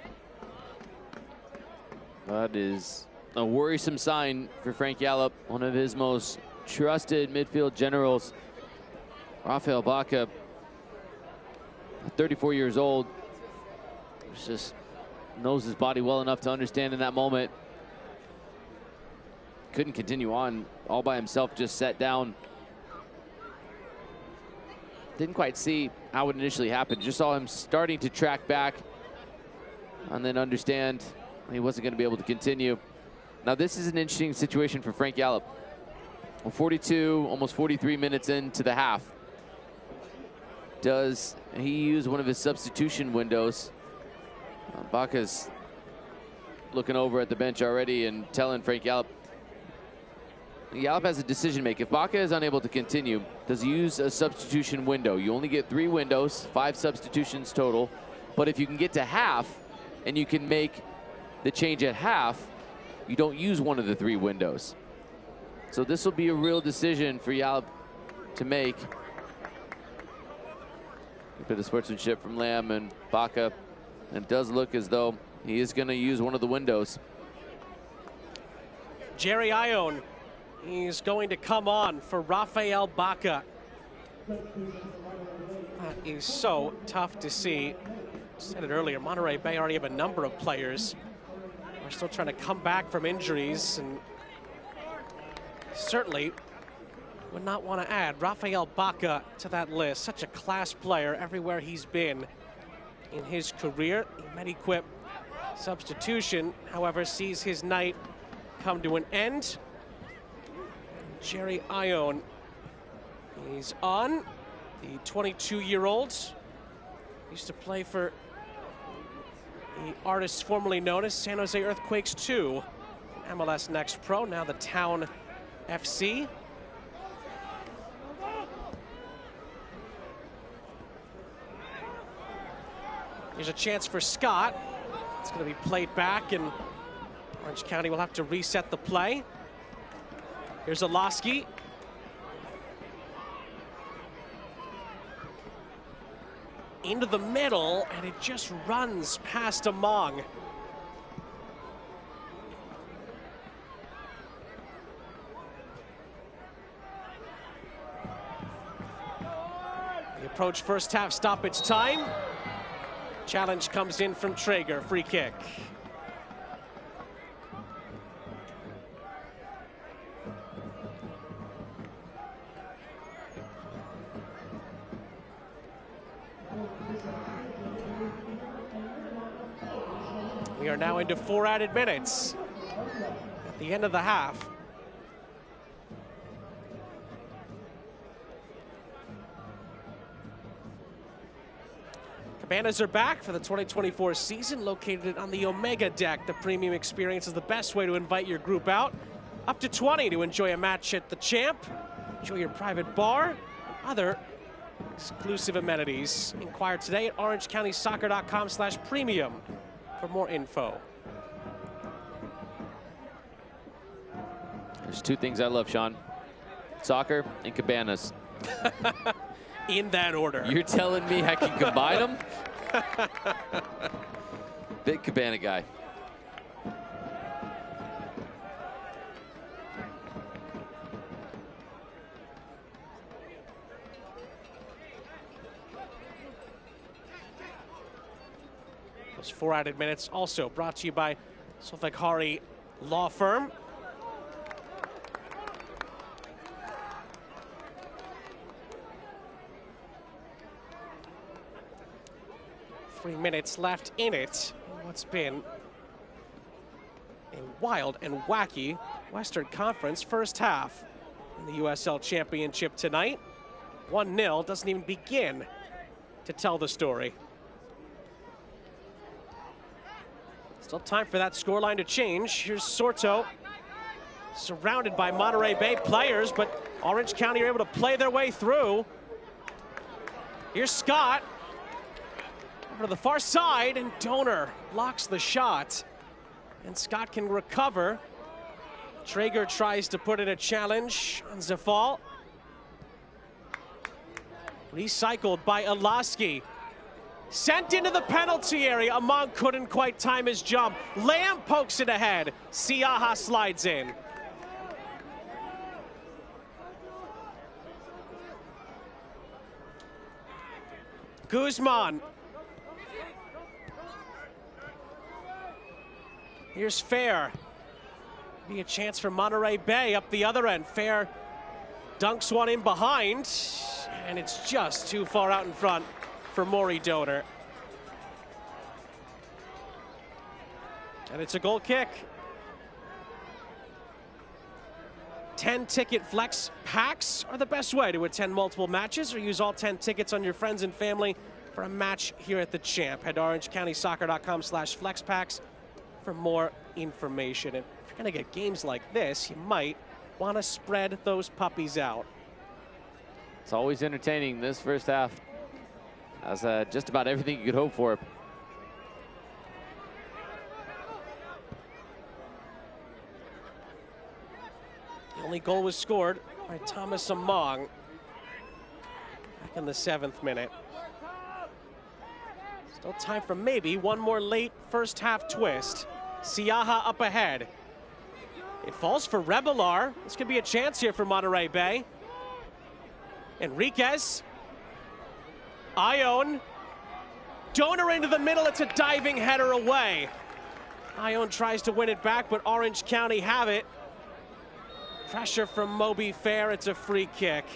That is a worrisome sign for Frank Yallop, one of his most trusted midfield generals. Rafael Baca, 34 years old, just knows his body well enough to understand in that moment. Couldn't continue on all by himself, just sat down. Didn't quite see how it initially happened. Just saw him starting to track back and then understand he wasn't going to be able to continue. Now this is an interesting situation for Frank Yallop. 42, almost 43 minutes into the half. Does he use one of his substitution windows? Baca's looking over at the bench already and telling Frank Yallop. Yallop has a decision to make. If Baca is unable to continue, does he use a substitution window? You only get 3 windows, 5 substitutions total. But if you can get to half and you can make the change at half, you don't use one of the 3 windows. So this will be a real decision for Yallop to make. A bit of sportsmanship from Lamb and Baca. And it does look as though he is going to use one of the windows. Jerry Ione, he's going to come on for Rafael Baca. That is so tough to see. I said it earlier, Monterey Bay already have a number of players. We're still trying to come back from injuries, and certainly would not want to add Rafael Baca to that list. Such a class player everywhere he's been in his career. The Mediquip substitution, however, sees his night come to an end. Jerry Ione, he's on. The 22-year-old used to play for the artists formerly known as San Jose Earthquakes 2, MLS Next Pro, now the Town FC. Here's a chance for Scott. It's going to be played back, and Orange County will have to reset the play. Here's Olaski. Into the middle, and it just runs past Among. The approach first half stoppage time. Challenge comes in from Traeger, free kick. We are now into 4 added minutes at the end of the half. Cabanas are back for the 2024 season, located on the Omega Deck. The premium experience is the best way to invite your group out. Up to 20 to enjoy a match at the Champ, enjoy your private bar, and other exclusive amenities. Inquire today at orangecountysoccer.com/premium for more info. There's 2 things I love, Sean. Soccer and cabanas. In that order. You're telling me I can combine them? Big cabana guy. Those 4 added minutes also brought to you by Solveig Law Firm. Three minutes left in it. What's been a wild and wacky Western Conference first half in the USL Championship tonight. 1-0 doesn't even begin to tell the story. Still time for that scoreline to change. Here's Sorto, surrounded by Monterey Bay players, but Orange County are able to play their way through. Here's Scott. Over to the far side, and Donor blocks the shot. And Scott can recover. Traeger tries to put in a challenge on Zafal. Recycled by Olaski. Sent into the penalty area. Among couldn't quite time his jump. Lamb pokes it ahead. Siaha slides in. Guzman. Here's Fair. Be a chance for Monterey Bay up the other end. Fair dunks one in behind, and it's just too far out in front for Maury Donor. And it's a goal kick. 10-ticket flex packs are the best way to attend multiple matches or use all 10 tickets on your friends and family for a match here at the Champ. Head to orangecountysoccer.com/flexpacks for more information. And if you're gonna get games like this, you might wanna spread those puppies out. It's always entertaining this first half. That's just about everything you could hope for. The only goal was scored by Thomas Among back in the 7th minute. Still time for maybe one more late first half twist. Siaha up ahead. It falls for Rebelar. This could be a chance here for Monterey Bay. Enriquez. Ione. Donor into the middle. It's a diving header away. Ione tries to win it back, but Orange County have it. Pressure from Moby Fair. It's a free kick.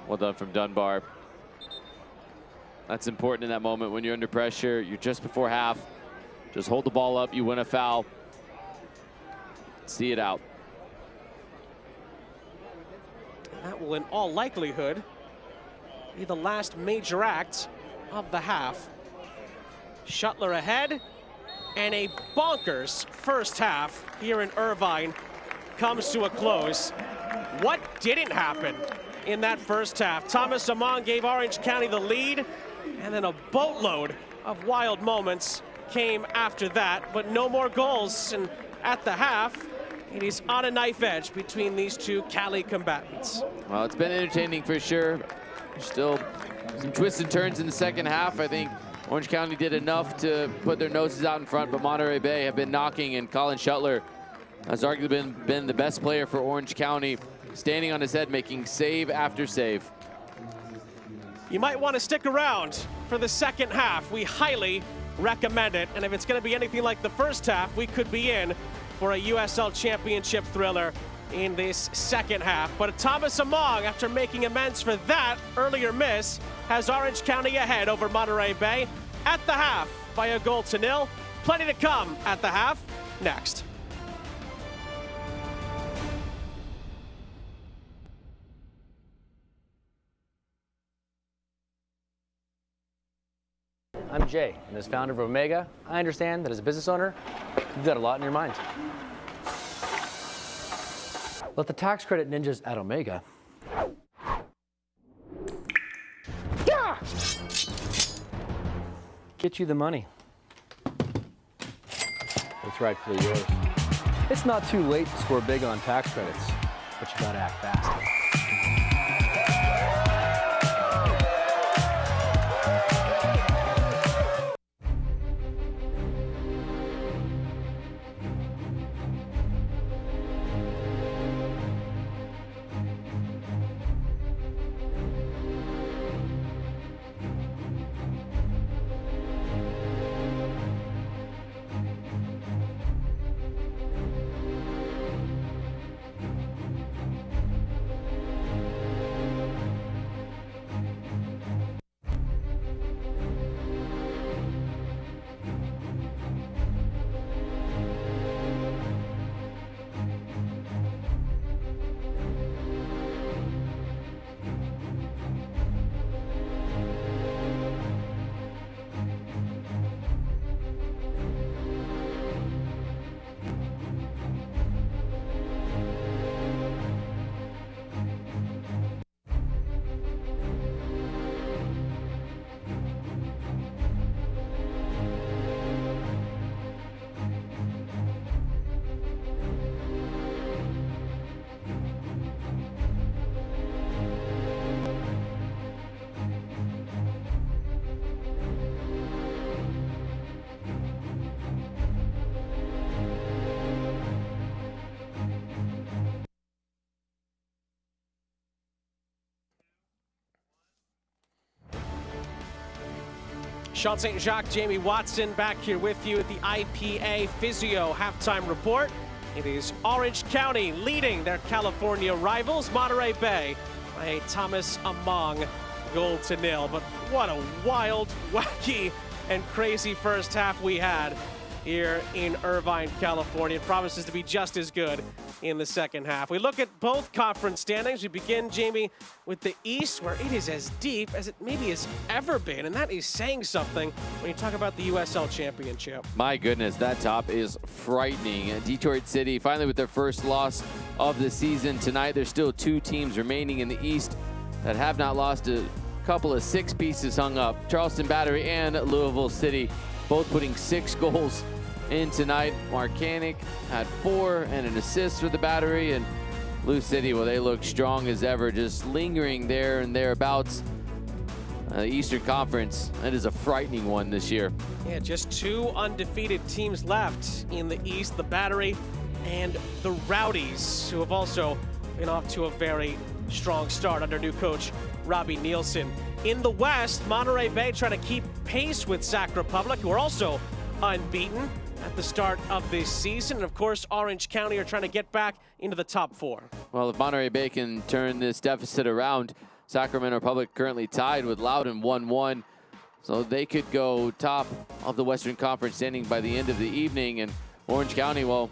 Well done from Dunbar. That's important in that moment when you're under pressure. You're just before half. Just hold the ball up. You win a foul. See it out. That will, in all likelihood, be the last major act of the half. Shuttler ahead, and a bonkers first half here in Irvine comes to a close. What didn't happen in that first half? Thomas Among gave Orange County the lead, and then a boatload of wild moments came after that, but no more goals. And at the half, it is on a knife edge between these two Cali combatants. Well, it's been entertaining for sure. There's still some twists and turns in the second half. I think Orange County did enough to put their noses out in front, but Monterey Bay have been knocking, and Colin Shuttler has arguably been the best player for Orange County, standing on his head, making save after save. You might want to stick around for the second half. We highly recommend it, and if it's going to be anything like the first half, we could be in for a USL Championship thriller in this second half. But Thomas Among, after making amends for that earlier miss, has Orange County ahead over Monterey Bay at the half by a 1-0. Plenty to come at the half next. I'm Jay, and as founder of Omega, I understand that as a business owner, you've got a lot in your mind. Let the tax credit ninjas at Omega get you the money. It's rightfully yours. It's not too late to score big on tax credits, but you gotta act fast. Sean St. Jacques, Jamie Watson back here with you at the IPA Physio halftime report. It is Orange County leading their California rivals, Monterey Bay, by a Thomas Among 0-0. But what a wild, wacky, and crazy first half we had here in Irvine, California. It promises to be just as good in the second half. We look at both conference standings. We begin, Jamie, with the East, where it is as deep as it maybe has ever been, and that is saying something when you talk about the USL Championship. My goodness, that top is frightening. Detroit City finally with their first loss of the season tonight. There's still 2 teams remaining in the East that have not lost. A couple of 6 pieces hung up. Charleston Battery and Louisville City both putting 6 goals in tonight. Marcanic had 4 and an assist for the Battery, and Lou City, well, they look strong as ever, just lingering there and thereabouts. Eastern Conference, that is a frightening one this year. Yeah, just 2 undefeated teams left in the East, the Battery and the Rowdies, who have also been off to a very strong start under new coach Robbie Nielsen. In the West, Monterey Bay trying to keep pace with Sac Republic, who are also unbeaten. at the start of this season. And of course, Orange County are trying to get back into the top 4. Well, if Monterey Bay can turn this deficit around, Sacramento Republic currently tied with Loudoun 1-1. So they could go top of the Western Conference standing by the end of the evening. And Orange County, well,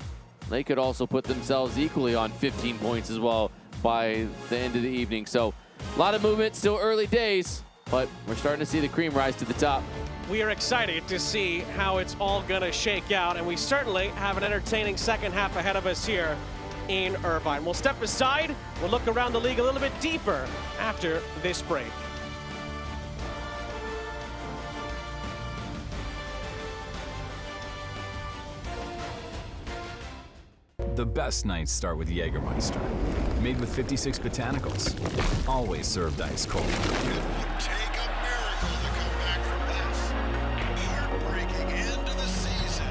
they could also put themselves equally on 15 points as well by the end of the evening. So a lot of movement, still early days, but we're starting to see the cream rise to the top. We are excited to see how it's all gonna shake out, and we certainly have an entertaining second half ahead of us here in Irvine. We'll step aside, we'll look around the league a little bit deeper after this break. The best nights start with Jägermeister. Made with 56 botanicals. Always served ice cold. Take a miracle to come back from this. Heartbreaking end to the season.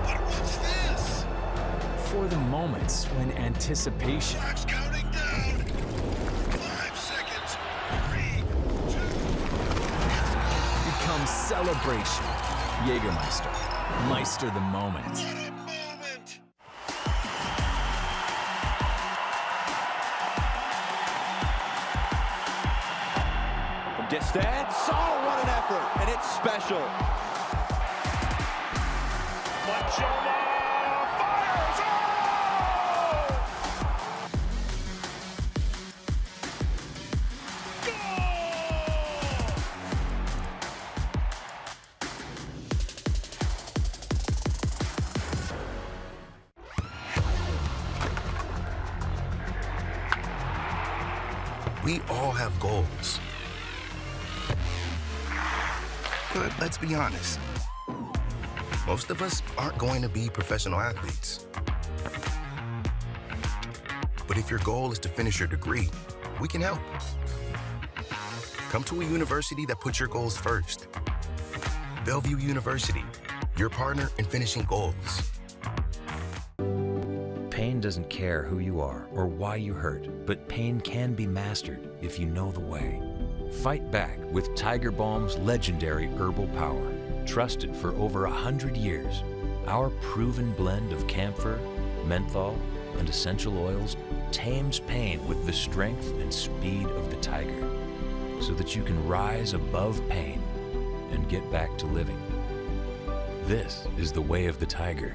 But what's this? For the moments when anticipation. Clock's counting down. 5 seconds. 3, 2. Becomes celebration. Jägermeister. Meister the moment. Distance, oh, what an effort, and it's special. Machoma fires! We all have goals. But let's be honest, most of us aren't going to be professional athletes. But if your goal is to finish your degree, we can help. Come to a university that puts your goals first. Bellevue University, your partner in finishing goals. Pain doesn't care who you are or why you hurt, but pain can be mastered if you know the way. Fight back with Tiger Balm's legendary herbal power. Trusted for over 100 years, our proven blend of camphor, menthol, and essential oils tames pain with the strength and speed of the tiger, so that you can rise above pain and get back to living. This is the way of the tiger.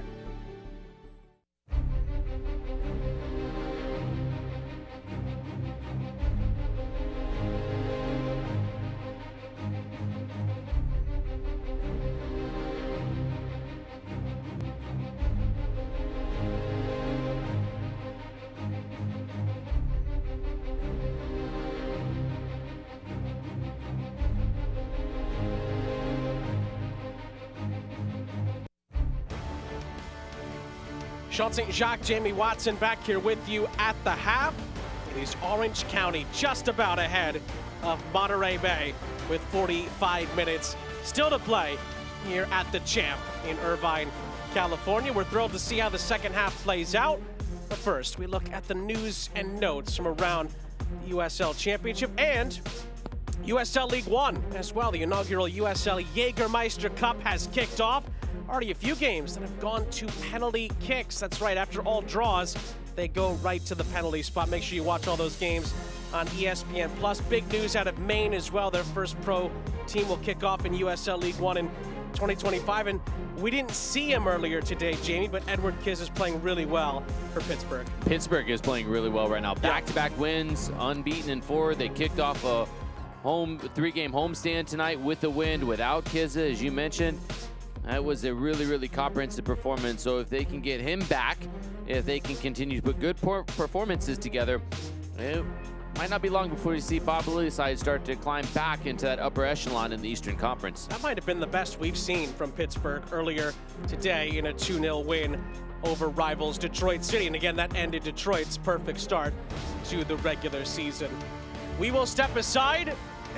Sean St. Jacques, Jamie Watson back here with you at the half. It is Orange County just about ahead of Monterey Bay with 45 minutes still to play here at the Champ in Irvine, California. We're thrilled to see how the second half plays out. But first, we look at the news and notes from around the USL Championship and USL League One as well. The inaugural USL Jägermeister Cup has kicked off. Already a few games that have gone to penalty kicks. That's right, after all draws, they go right to the penalty spot. Make sure you watch all those games on ESPN+. Big news out of Maine as well. Their first pro team will kick off in USL League One in 2025. And we didn't see him earlier today, Jamie, but Edward Kiz is playing really well for Pittsburgh. Pittsburgh is playing really well right now. Back-to-back wins, unbeaten in 4. They kicked off a 3-game homestand tonight with the win without Kizza, as you mentioned. That was a really, really comprehensive performance. So if they can get him back, if they can continue to put good performances together, it might not be long before you see Bob Lily's side start to climb back into that upper echelon in the Eastern Conference. That might have been the best we've seen from Pittsburgh earlier today in a 2-0 win over rivals Detroit City. And again, that ended Detroit's perfect start to the regular season. We will step aside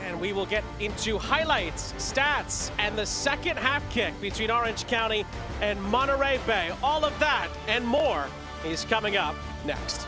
and we will get into highlights, stats, and the second half kick between Orange County and Monterey Bay. All of that and more is coming up next.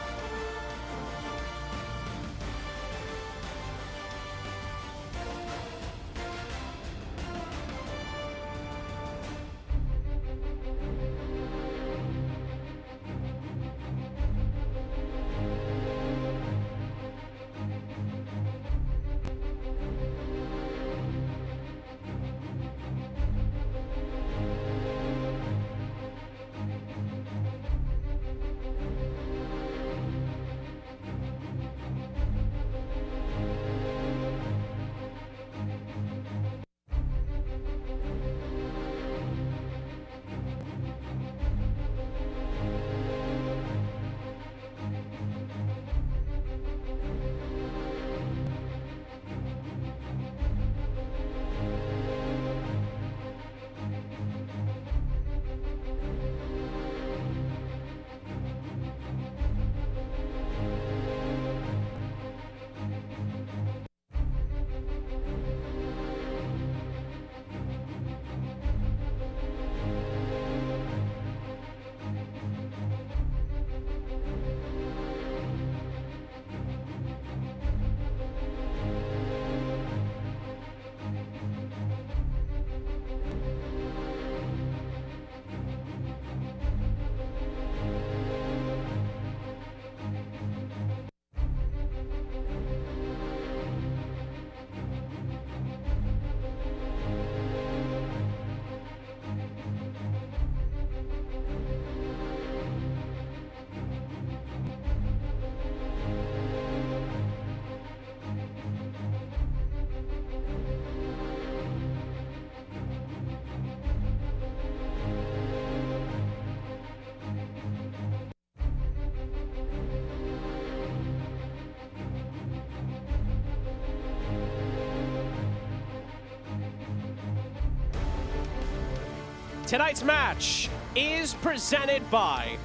Tonight's match is presented by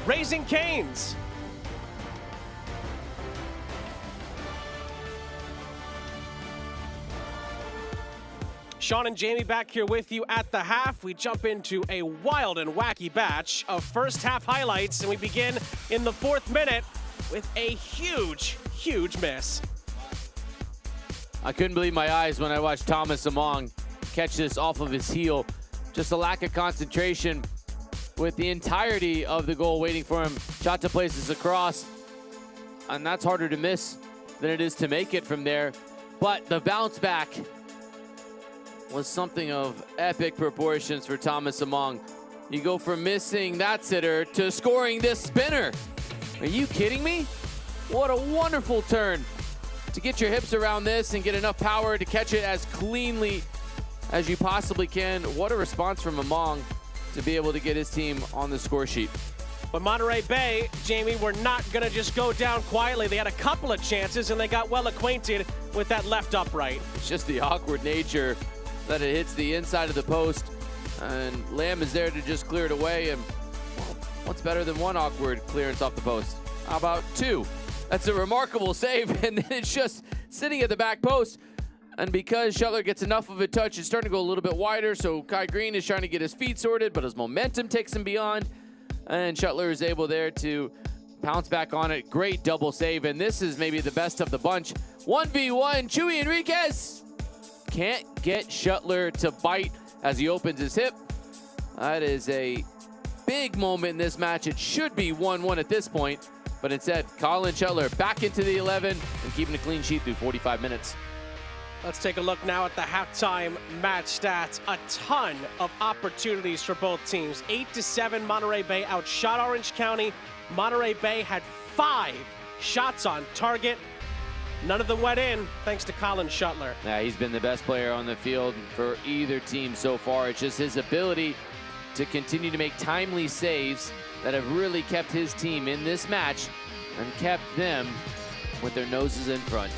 Raising Cane's. Sean and Jamie back here with you at the half. We jump into a wild and wacky batch of first half highlights, and we begin in the 4th minute with a huge miss. I couldn't believe my eyes when I watched Thomas Among catch this off of his heel. Just a lack of concentration with the entirety of the goal waiting for him. Chata places across, and that's harder to miss than it is to make it from there. But the bounce back was something of epic proportions for Thomas Among. You go from missing that sitter to scoring this spinner. Are you kidding me? What a wonderful turn to get your hips around this and get enough power to catch it as cleanly as you possibly can. What a response from Among to be able to get his team on the score sheet. But Monterey Bay, Jamie, were not going to just go down quietly. They had a couple of chances, and they got well acquainted with that left upright. It's just the awkward nature that it hits the inside of the post, and Lamb is there to just clear it away. And well, what's better than one awkward clearance off the post? How about two? That's a remarkable save, and then it's just sitting at the back post. And because Shuttler gets enough of a touch, it's starting to go a little bit wider, so Kai Green is trying to get his feet sorted, but his momentum takes him beyond, and Shuttler is able there to pounce back on it. Great double save, and this is maybe the best of the bunch. 1v1, Chuy Enriquez can't get Shuttler to bite as he opens his hip. That is a big moment in this match. It should be 1-1 at this point, but instead, Colin Shuttler back into the 11 and keeping a clean sheet through 45 minutes. Let's take a look now at the halftime match stats. A ton of opportunities for both teams. 8-7, Monterey Bay outshot Orange County. Monterey Bay had 5 shots on target. None of them went in, thanks to Colin Shuttler. Yeah, he's been the best player on the field for either team so far. It's just his ability to continue to make timely saves that have really kept his team in this match and kept them with their noses in front.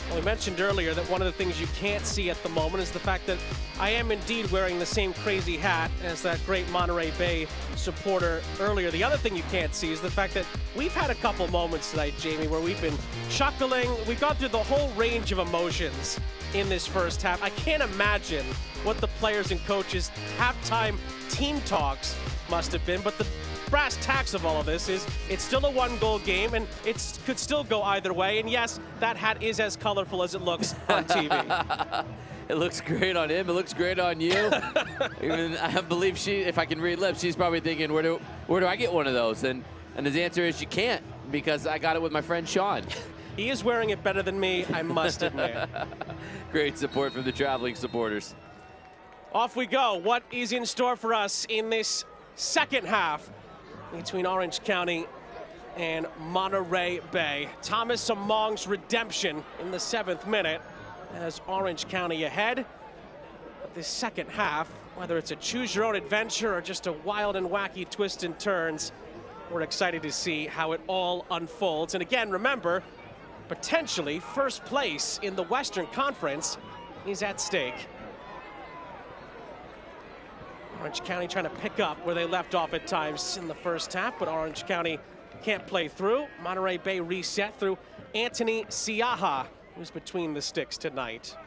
Well, we mentioned earlier that one of the things you can't see at the moment is the fact that I am indeed wearing the same crazy hat as that great Monterey Bay supporter earlier. The other thing you can't see is the fact that we've had a couple moments tonight, Jamie, where we've been chuckling. We've gone through the whole range of emotions in this first half. I can't imagine what the players and coaches' halftime team talks must have been, but the brass tacks of all of this is it's still a 1-goal game, and it could still go either way. And yes, that hat is as colorful as it looks on TV. It looks great on him. It looks great on you. Even I believe if I can read lips, she's probably thinking, where do I get one of those? And his answer is you can't, because I got it with my friend Sean. He is wearing it better than me, I must admit. Great support from the traveling supporters. Off we go. What is in store for us in this second half between Orange County and Monterey Bay? Thomas Among's redemption in the 7th minute as Orange County ahead. But this second half, whether it's a choose-your-own adventure or just a wild and wacky twist and turns, we're excited to see how it all unfolds. And again, remember, potentially first place in the Western Conference is at stake. Orange County trying to pick up where they left off at times in the first half, but Orange County can't play through. Monterey Bay reset through Anthony Siaha, who's between the sticks tonight.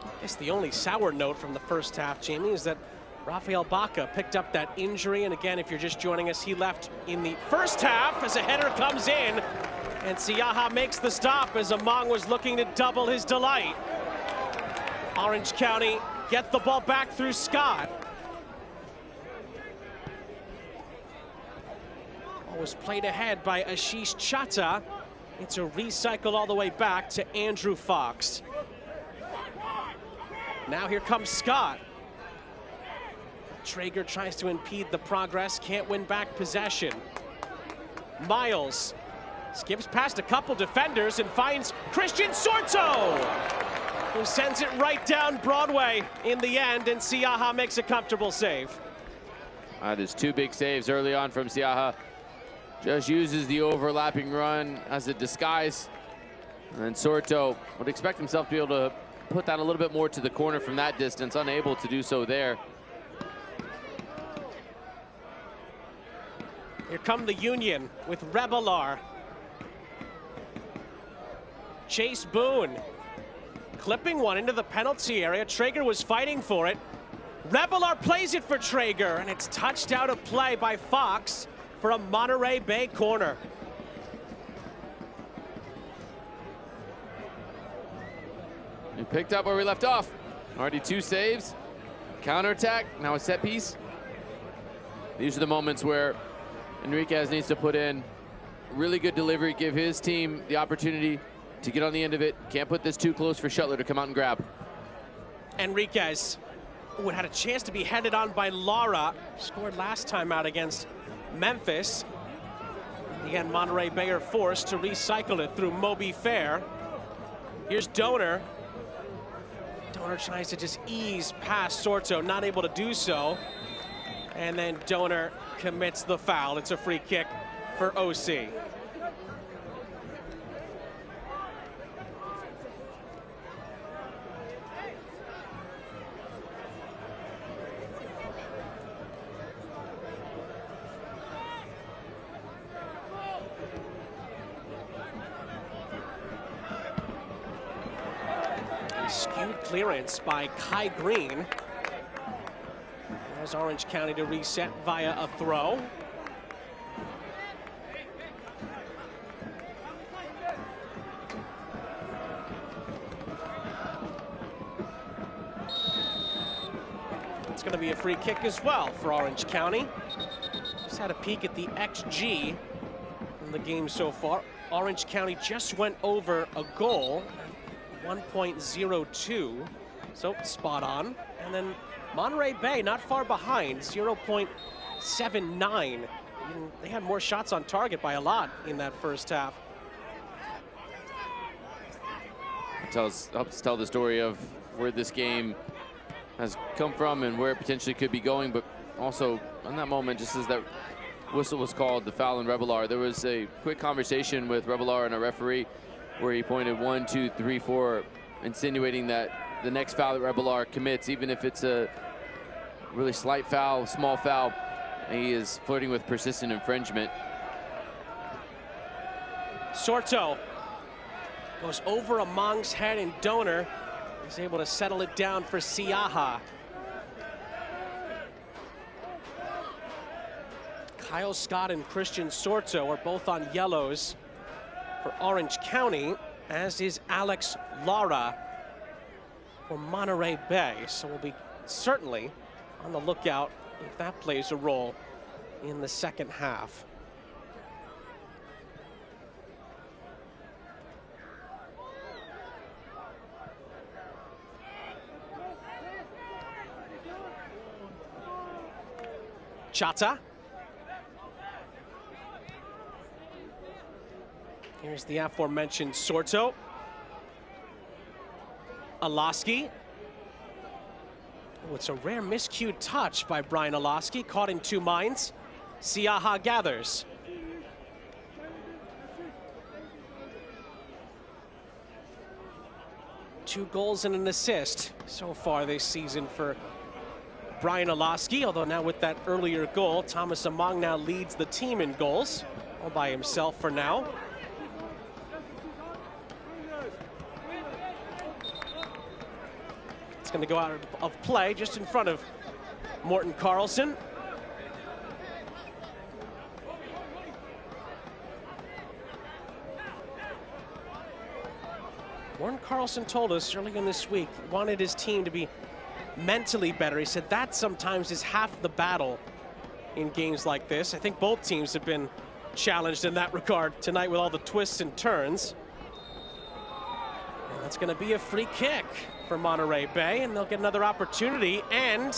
I guess the only sour note from the first half, Jamie, is that Rafael Baca picked up that injury. And again, if you're just joining us, he left in the first half as a header comes in. And Siaha makes the stop as Among was looking to double his delight. Orange County get the ball back through Scott. Ball was played ahead by Ashish Chata. It's a recycle all the way back to Andrew Fox. Now here comes Scott. Traeger tries to impede the progress, can't win back possession. Miles skips past a couple defenders and finds Christian Sorto, who sends it right down Broadway in the end, and Siaha makes a comfortable save. There's 2 big saves early on from Siaha. Just uses the overlapping run as a disguise And Sorto would expect himself to be able to put that a little bit more to the corner from that distance, unable to do so there. Here come the Union with Rebelar. Chase Boone clipping one into the penalty area. Traeger was fighting for it. Rebelar plays it for Traeger, and it's touched out of play by Fox for a Monterey Bay corner. We picked up where we left off. Already 2 saves, counterattack, now a set piece. These are the moments where Enriquez needs to put in really good delivery, give his team the opportunity to get on the end of it. Can't put this too close for Shuttler to come out and grab. Enriquez, who had a chance to be headed on by Lara, scored last time out against Memphis. Again, Monterey Bay are forced to recycle it through Moby Fair. Here's Donor. Donor tries to just ease past Sorto, not able to do so. And then Donor commits the foul. It's a free kick for OC. Skewed clearance by Kai Green. There's Orange County to reset via a throw. It's going to be a free kick as well for Orange County. Just had a peek at the XG from the game so far. Orange County just went over a goal, 1.02, so spot on. And then Monterey Bay not far behind, 0.79. They had more shots on target by a lot in that first half. It helps tell the story of where this game has come from and where it potentially could be going, but also in that moment, just as that whistle was called, the foul in Rebelar, there was a quick conversation with Rebelar and a referee where he pointed 1, 2, 3, 4, insinuating that the next foul that Rebelar commits, even if it's a really slight foul, small foul, he is flirting with persistent infringement. Sorto goes over Among's head, and Donor is able to settle it down for Siaha. Kyle Scott and Christian Sorto are both on yellows for Orange County, as is Alex Lara for Monterey Bay. So we'll be certainly on the lookout if that plays a role in the second half. Chata. Here's the aforementioned Sorto. Alaski. Oh, it's a rare miscued touch by Brian Alaski, caught in 2 minds. Siaha gathers. Two goals and an assist so far this season for Brian Alaski, although now with that earlier goal, Thomas Among now leads the team in goals, all by himself for now. It's going to go out of play just in front of Morten Carlson. Morten Carlson told us early in this week he wanted his team to be mentally better. He said that sometimes is half the battle in games like this. I think both teams have been challenged in that regard tonight with all the twists and turns. And that's going to be a free kick for Monterey Bay, and they'll get another opportunity. And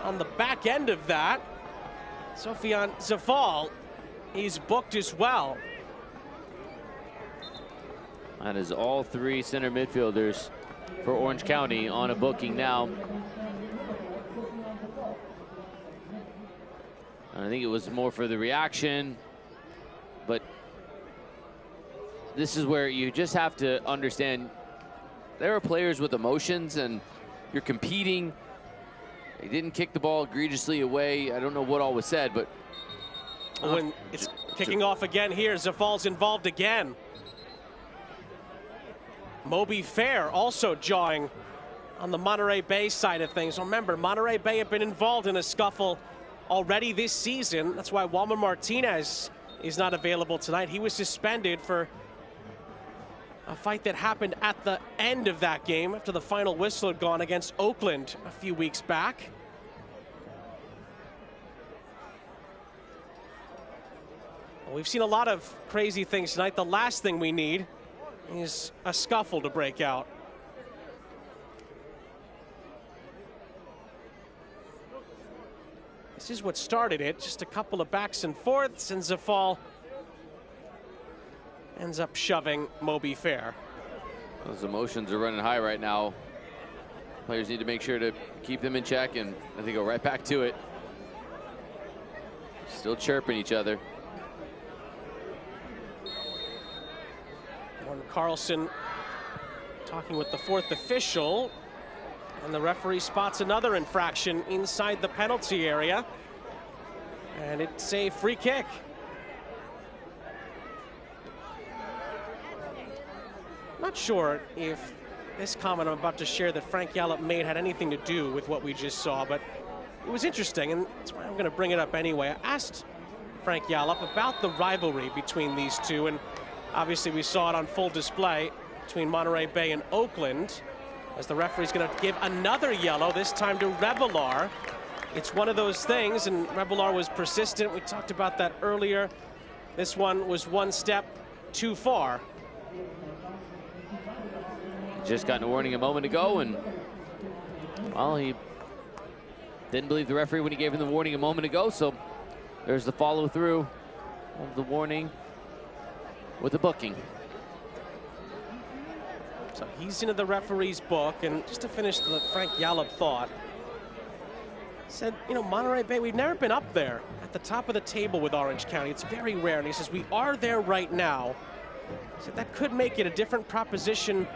on the back end of that, Sofian Zafal, he's booked as well. That is all 3 center midfielders for Orange County on a booking now. I think it was more for the reaction, but this is where you just have to understand there are players with emotions and you're competing. He didn't kick the ball egregiously away. I don't know what all was said, but when it's kicking off again here, Zafal's involved again. Moby Fair also jawing on the Monterey Bay side of things. Remember, Monterey Bay have been involved in a scuffle already this season. That's why Walmer Martinez is not available tonight. He was suspended for a fight that happened at the end of that game after the final whistle had gone against Oakland a few weeks back. Well, we've seen a lot of crazy things tonight. The last thing we need is a scuffle to break out. This is what started it, just a couple of backs and forths, and Zafal ends up shoving Moby Fair. Those emotions are running high right now. Players need to make sure to keep them in check, and I think go right back to it. Still chirping each other. Warren Carlson talking with the fourth official, and the referee spots another infraction inside the penalty area, and it's a free kick. Not sure if this comment I'm about to share that Frank Yallop made had anything to do with what we just saw, but it was interesting, and that's why I'm going to bring it up anyway. I asked Frank Yallop about the rivalry between these two, and obviously we saw it on full display between Monterey Bay and Oakland, as the referee's going to give another yellow, this time to Revelar. It's one of those things, and Revelar was persistent. We talked about that earlier. This one was one step too far. Just got a warning a moment ago, and well, he didn't believe the referee when he gave him the warning a moment ago, so there's the follow through of the warning with the booking. So he's into the referee's book, and just to finish the Frank Yallop thought, said, you know, Monterey Bay, we've never been up there at the top of the table with Orange County. It's very rare, and he says, we are there right now. He said that could make it a different proposition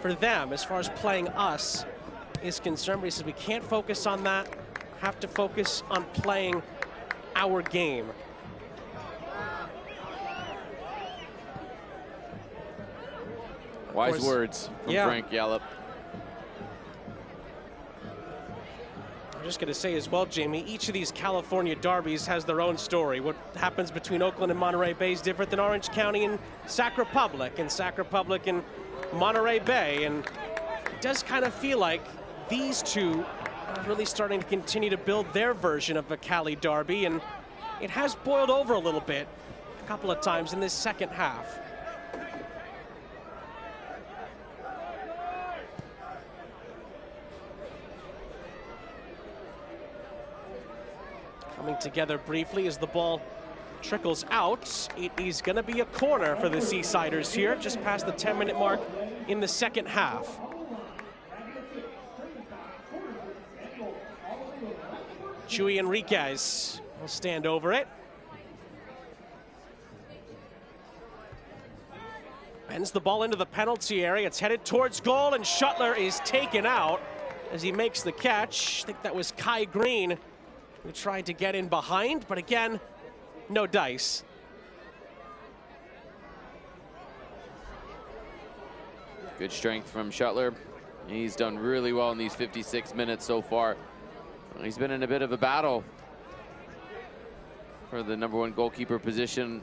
for them as far as playing us is concerned, but he says we can't focus on that, have to focus on playing our game. Wise words from Frank Yallop. I'm just going to say as well, Jamie, each of these California derbies has their own story. What happens between Oakland and Monterey Bay is different than Orange County and Sac Republic and Monterey Bay, and it does kind of feel like these two are really starting to continue to build their version of a Cali derby, and it has boiled over a little bit a couple of times in this second half. Coming together briefly as the ball trickles out. It is going to be a corner for the Seasiders here, just past the 10-minute mark in the second half. Chuy Enriquez will stand over it. Bends the ball into the penalty area. It's headed towards goal, and Shuttler is taken out as he makes the catch. I think that was Kai Green who tried to get in behind, but again, no dice. Good strength from Shuttler. He's done really well in these 56 minutes so far. He's been in a bit of a battle for the #1 goalkeeper position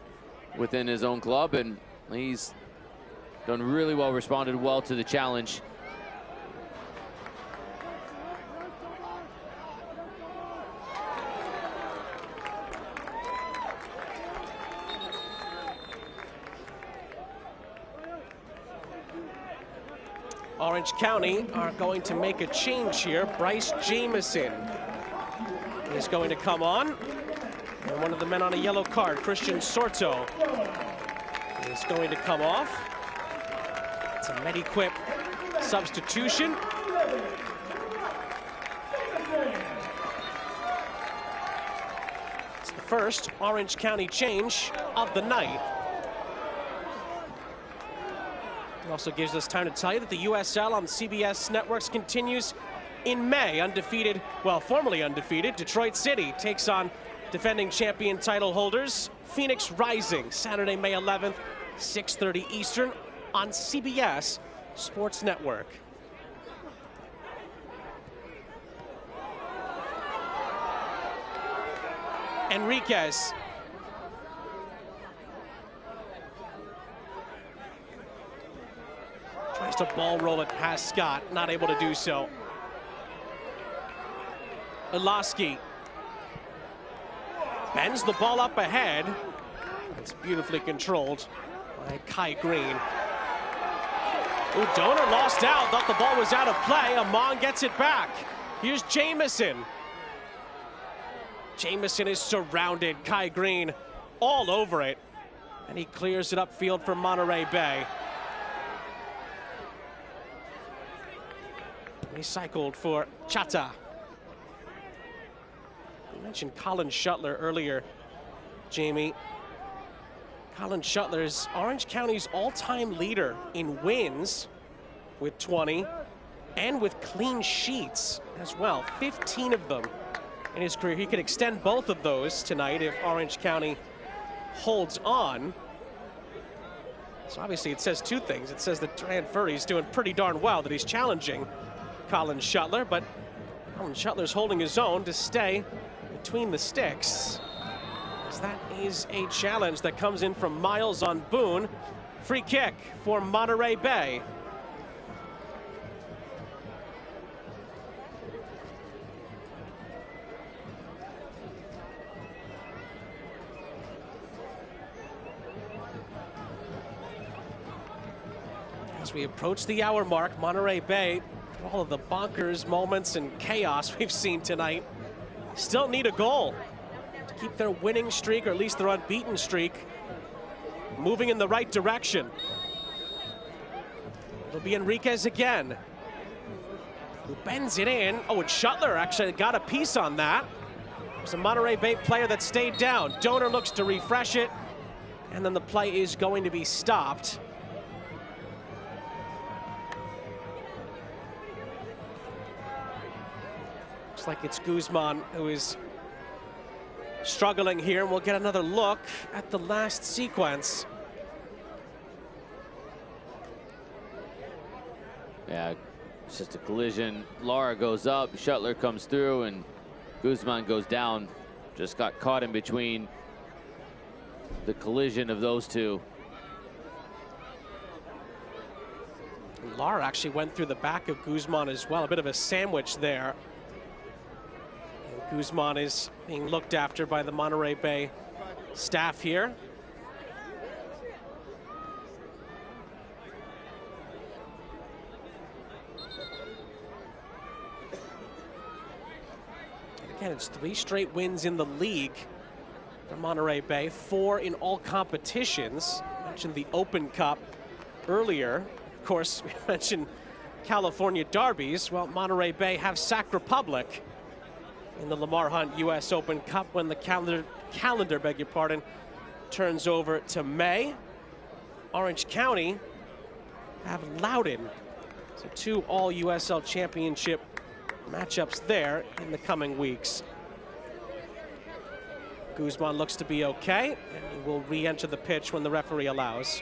within his own club, and he's done really well, responded well to the challenge. Orange County are going to make a change here. Bryce Jameson is going to come on. And one of the men on a yellow card, Christian Sorto, is going to come off. It's a Mediquip substitution. It's the first Orange County change of the night. It also gives us time to tell you that the USL on CBS networks continues in May. Undefeated, well, formerly undefeated, Detroit City takes on defending champion title holders Phoenix Rising, Saturday, May 11th, 6:30 Eastern on CBS Sports Network. Enriquez. Tries to ball roll it past Scott, not able to do so. Iloski bends the ball up ahead. It's beautifully controlled by Kai Green. Ooh, Donor lost out, thought the ball was out of play. Amon gets it back. Here's Jamison. Jamison is surrounded. Kai Green all over it. And he clears it upfield for Monterey Bay. Recycled for Chata. You mentioned Colin Shuttler earlier, Jamie. Colin Shuttler is Orange County's all-time leader in wins with 20 and with clean sheets as well, 15 of them in his career. He could extend both of those tonight if Orange County holds on. So obviously it says two things. It says that Duran Furry's doing pretty darn well, that he's challenging Colin Shuttler, but Colin Shuttler's holding his own to stay between the sticks. As that is a challenge that comes in from Miles on Boone. Free kick for Monterey Bay. As we approach the hour mark, Monterey Bay, for all of the bonkers moments and chaos we've seen tonight, still need a goal to keep their winning streak, or at least their unbeaten streak, moving in the right direction. It'll be Enriquez again, who bends it in. Oh, and Shuttler actually got a piece on that. There's a Monterey Bay player that stayed down. Donor looks to refresh it, and then the play is going to be stopped. Looks like it's Guzman who is struggling here, and we'll get another look at the last sequence. Yeah, it's just a collision. Lara goes up, Shuttler comes through, and Guzman goes down. Just got caught in between the collision of those two. Lara actually went through the back of Guzman as well, a bit of a sandwich there. Guzman is being looked after by the Monterey Bay staff here. And again, it's 3 straight wins in the league for Monterey Bay, 4 in all competitions. I mentioned the Open Cup earlier. Of course, we mentioned California derbies. Well, Monterey Bay have Sac Republic in the Lamar Hunt U.S. Open Cup when the calendar, beg your pardon, turns over to May. Orange County have Loudoun. So 2 all USL Championship matchups there in the coming weeks. Guzman looks to be okay, and he will re-enter the pitch when the referee allows.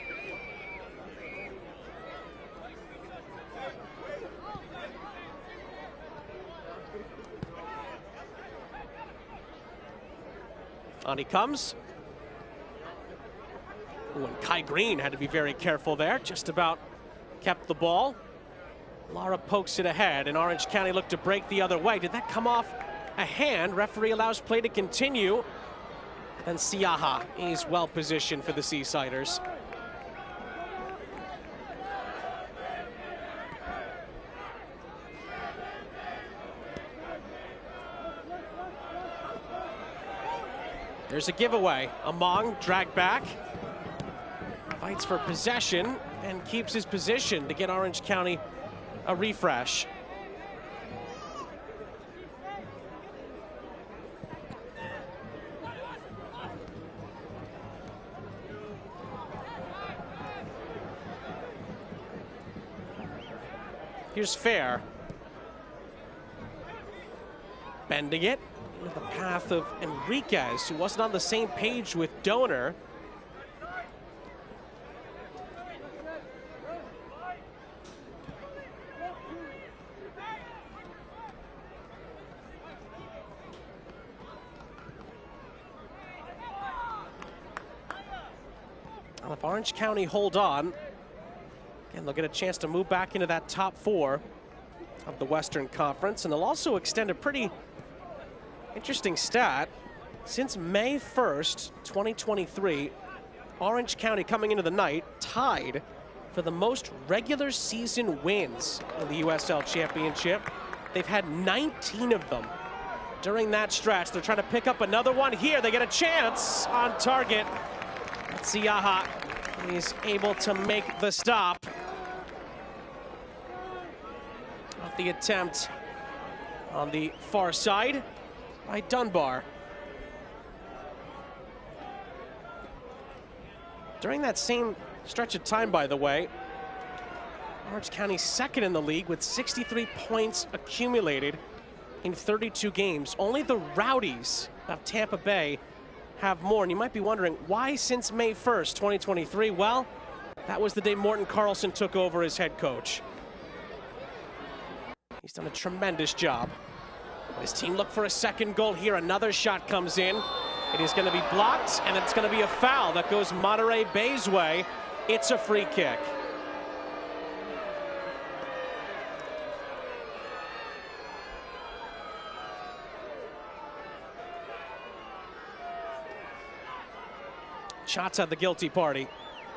On he comes. Ooh, and Kai Green had to be very careful there. Just about kept the ball. Lara pokes it ahead, and Orange County looked to break the other way. Did that come off a hand? Referee allows play to continue. Then Siaha is well positioned for the Seasiders. There's a giveaway. Among dragged back, fights for possession, and keeps his position to get Orange County a refresh. Here's Fair. Bending it into the path of Enriquez, who wasn't on the same page with Donor. Well, if Orange County hold on, again, they'll get a chance to move back into that top 4 of the Western Conference, and they'll also extend a pretty interesting stat. Since May 1st, 2023, Orange County coming into the night tied for the most regular season wins in the USL Championship. They've had 19 of them during that stretch. They're trying to pick up another one here. They get a chance on target. Siaha is able to make the stop. Off the attempt on the far side by Dunbar. During that same stretch of time, by the way, Orange County second in the league with 63 points accumulated in 32 games. Only the Rowdies of Tampa Bay have more. And you might be wondering, why since May 1st, 2023? Well, that was the day Morten Carlson took over as head coach. He's done a tremendous job. His team look for a second goal here. Another shot comes in. It is going to be blocked, and it's going to be a foul that goes Monterey Bay's way. It's a free kick. Shots at the guilty party.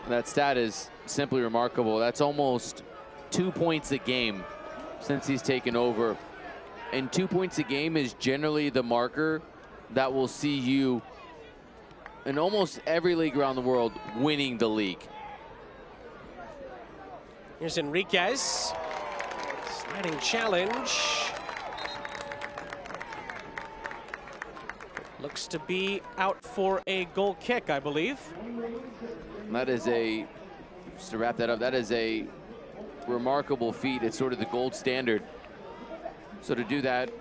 That stat is simply remarkable. That's almost 2 points a game since he's taken over. And 2 points a game is generally the marker that will see you in almost every league around the world winning the league. Here's Enriquez. Sliding challenge. Looks to be out for a goal kick, I believe. That is a, just to wrap that up, that is a remarkable feat. It's sort of the gold standard. So to do that,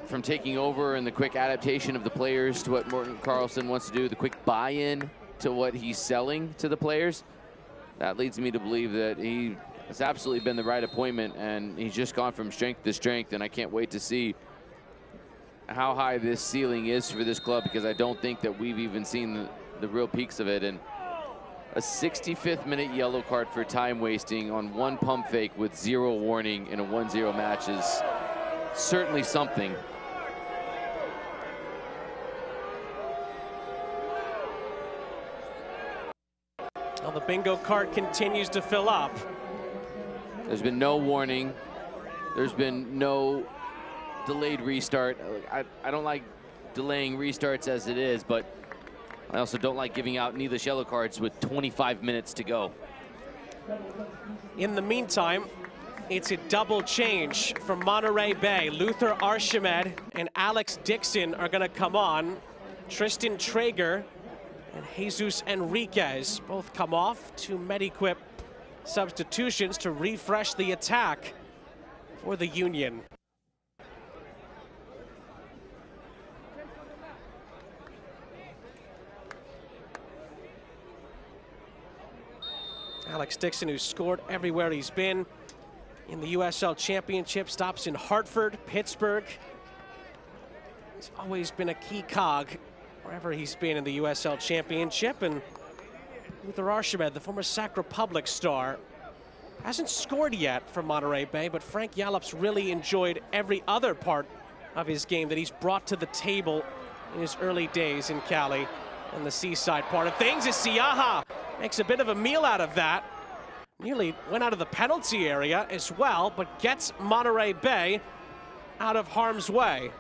from taking over and the quick adaptation of the players to what Morten Carlson wants to do, the quick buy-in to what he's selling to the players, that leads me to believe that he has absolutely been the right appointment, and he's just gone from strength to strength, and I can't wait to see how high this ceiling is for this club, because I don't think that we've even seen the real peaks of it. And a 65th minute yellow card for time wasting on one pump fake with 0 warning in a 1-0 match is certainly something. Well, the bingo card continues to fill up. There's been no warning. There's been no delayed restart. I don't like delaying restarts as it is, but I also don't like giving out needless yellow cards with 25 minutes to go. In the meantime, it's a double change from Monterey Bay. Luther Archimed and Alex Dixon are going to come on. Tristan Traeger and Jesus Enriquez both come off. 2 Mediquip substitutions to refresh the attack for the Union. Alex Dixon, who's scored everywhere he's been in the USL Championship, stops in Hartford, Pittsburgh. He's always been a key cog wherever he's been in the USL Championship. And Luther Archimed, the former Sac Republic star, hasn't scored yet for Monterey Bay, but Frank Yallop's really enjoyed every other part of his game that he's brought to the table in his early days in Cali. And the seaside part of things is Siaha makes a bit of a meal out of that. Nearly went out of the penalty area as well, but gets Monterey Bay out of harm's way.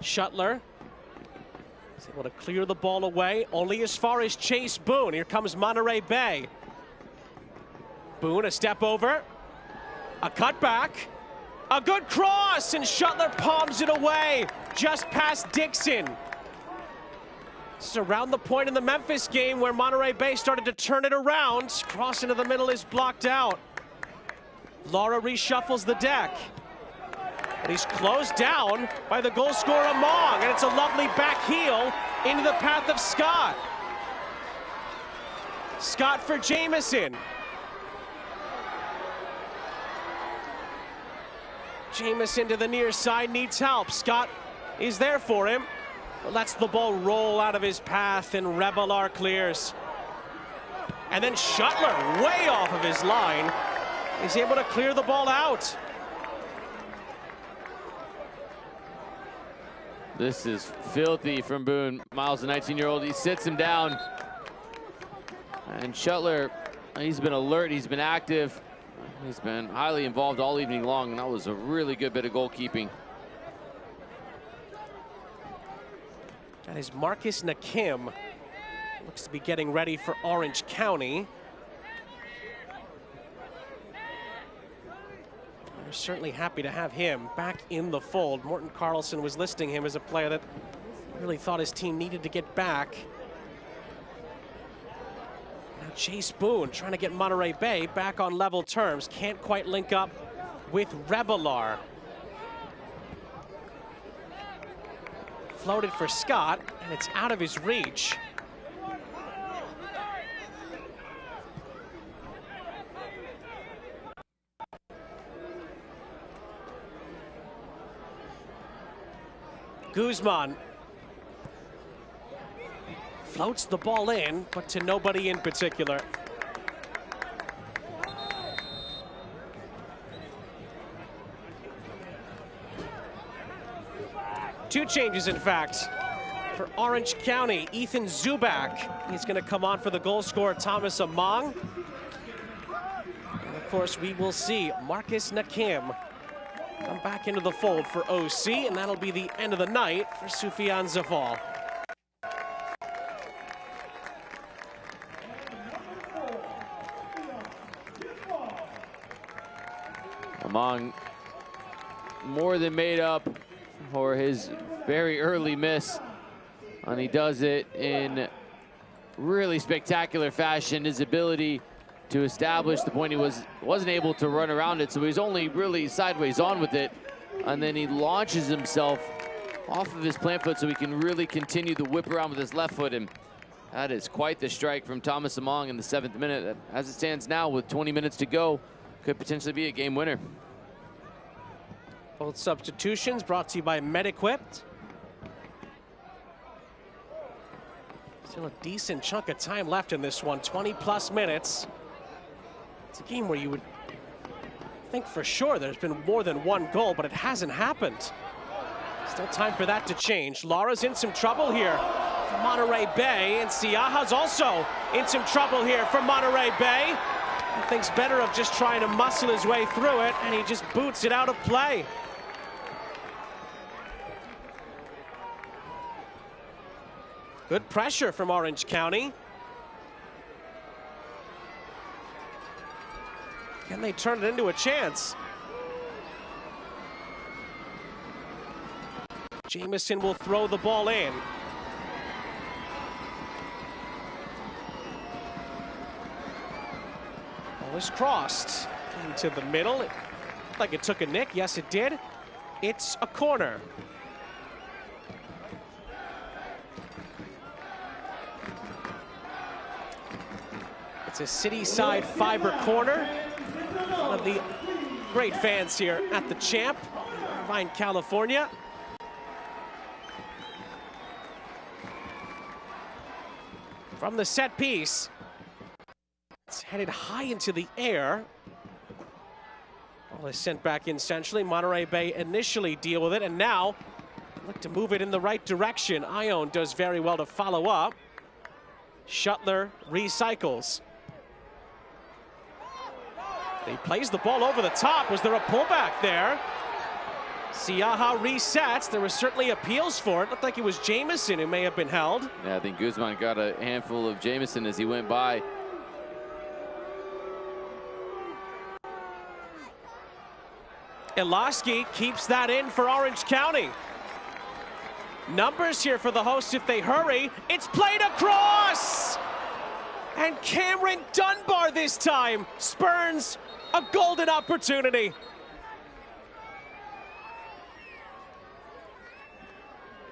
Shuttler He's able to clear the ball away, only as far as Chase Boone. Here comes Monterey Bay. Boone, a step over, a cutback, a good cross, and Shuttler palms it away just past Dixon. This is around the point in the Memphis game where Monterey Bay started to turn it around. Cross into the middle is blocked out. Lara reshuffles the deck. But he's closed down by the goal scorer Among, and it's a lovely back heel into the path of Scott. Scott for Jamison. Jamison to the near side, needs help. Scott is there for him, but lets the ball roll out of his path, and Revelar clears. And then Shuttler, way off of his line, is able to clear the ball out. This is filthy from Boone. Miles, the 19-year-old, he sits him down. And Shuttler, he's been alert, he's been active. He's been highly involved all evening long, and that was a really good bit of goalkeeping. That is Marcus Nakim. Looks to be getting ready for Orange County. We're certainly happy to have him back in the fold. Morten Carlson was listing him as a player that really thought his team needed to get back. Now Chase Boone trying to get Monterey Bay back on level terms. Can't quite link up with Revelar. Floated for Scott, and it's out of his reach. Guzman floats the ball in, but to nobody in particular. Two changes, in fact, for Orange County. Ethan Zubak, he's going to come on for the goal scorer, Thomas Among. And of course, we will see Marcus Nakim come back into the fold for OC, and that'll be the end of the night for Soufiane Zafal. Among more than made up for his very early miss, and he does it in really spectacular fashion. His ability to establish the point, he wasn't able to run around it, so he's only really sideways on with it, and then he launches himself off of his plant foot so he can really continue to whip around with his left foot, and that is quite the strike from Thomas Among in the 7th minute. As it stands now with 20 minutes to go, could potentially be a game winner. Both substitutions brought to you by MedEquipped. Still a decent chunk of time left in this one, 20+ minutes. It's a game where you would think for sure there's been more than one goal, but it hasn't happened. Still time for that to change. Lara's in some trouble here for Monterey Bay, and Siaha's also in some trouble here for Monterey Bay. He thinks better of just trying to muscle his way through it, and he just boots it out of play. Good pressure from Orange County. Can they turn it into a chance? Jamison will throw the ball in. Ball is crossed into the middle. It looked like it took a nick. Yes, it did. It's a corner. It's a City-side fiber corner. One of the great fans here at the Champ, Irvine, California. From the set piece, it's headed high into the air. Ball is sent back in centrally. Monterey Bay initially deal with it, and now look to move it in the right direction. Ione does very well to follow up. Shuttler recycles. He plays the ball over the top. Was there a pullback there? Siaha resets. There was certainly appeals for it. Looked like it was Jamison who may have been held. Yeah, I think Guzman got a handful of Jamison as he went by. Iloski keeps that in for Orange County. Numbers here for the hosts if they hurry. It's played across! And Cameron Dunbar this time spurns a golden opportunity.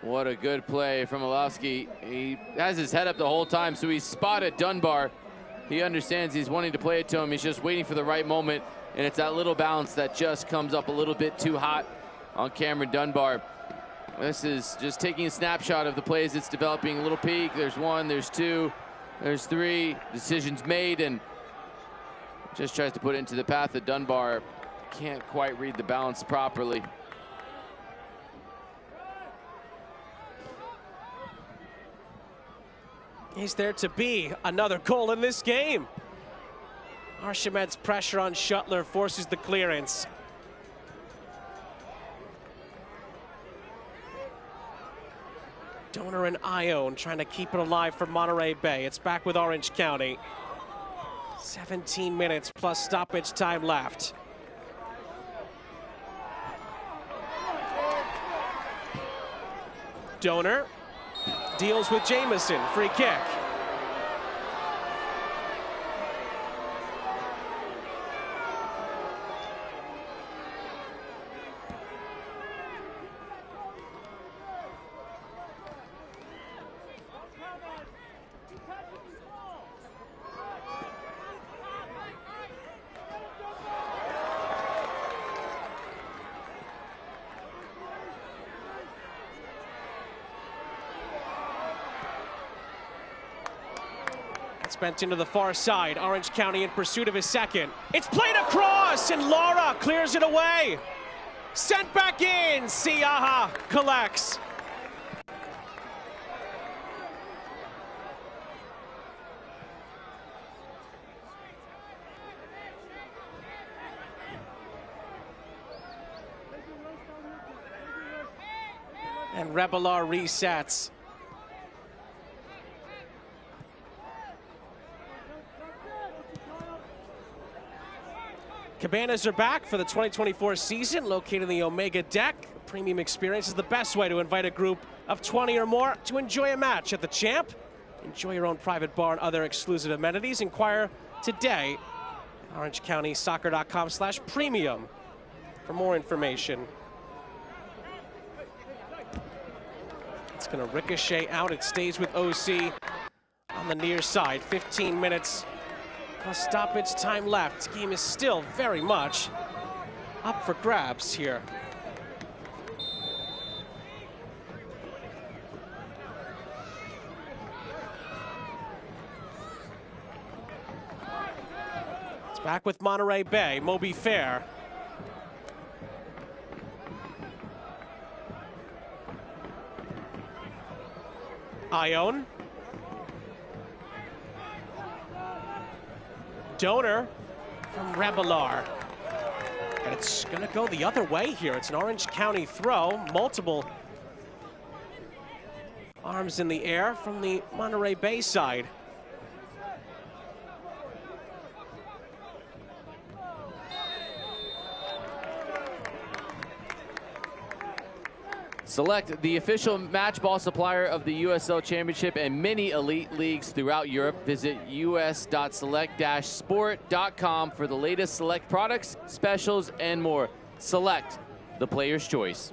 What a good play from Iloski. He has his head up the whole time, so he's spotted Dunbar. He understands he's wanting to play it to him. He's just waiting for the right moment, and it's that little bounce that just comes up a little bit too hot on Cameron Dunbar. This is just taking a snapshot of the plays it's developing. A little peek. There's one, there's two, there's three. Decisions made, and just tries to put it into the path of Dunbar. Can't quite read the balance properly. Is there to be another goal in this game? Archimed's pressure on Shuttler forces the clearance. Donor and Ione trying to keep it alive for Monterey Bay. It's back with Orange County. 17 minutes plus stoppage time left. Donor deals with Jamison, free kick. Bent into the far side. Orange County in pursuit of his second. It's played across, and Laura clears it away. Sent back in. Siaha collects. And Rebelar resets. Cabanas are back for the 2024 season, located in the Omega Deck. The premium experience is the best way to invite a group of 20 or more to enjoy a match at the Champ. Enjoy your own private bar and other exclusive amenities. Inquire today at orangecountysoccer.com/premium for more information. It's going to ricochet out. It stays with OC on the near side. 15 minutes. Plus stoppage time left. Game is still very much up for grabs here. It's back with Monterey Bay. Moby Fair. Ione. Donor from Rebelar. And it's going to go the other way here. It's an Orange County throw. Multiple arms in the air from the Monterey Bay side. Select, the official match ball supplier of the USL Championship and many elite leagues throughout Europe. Visit us.select-sport.com for the latest Select products, specials, and more. Select, the player's choice.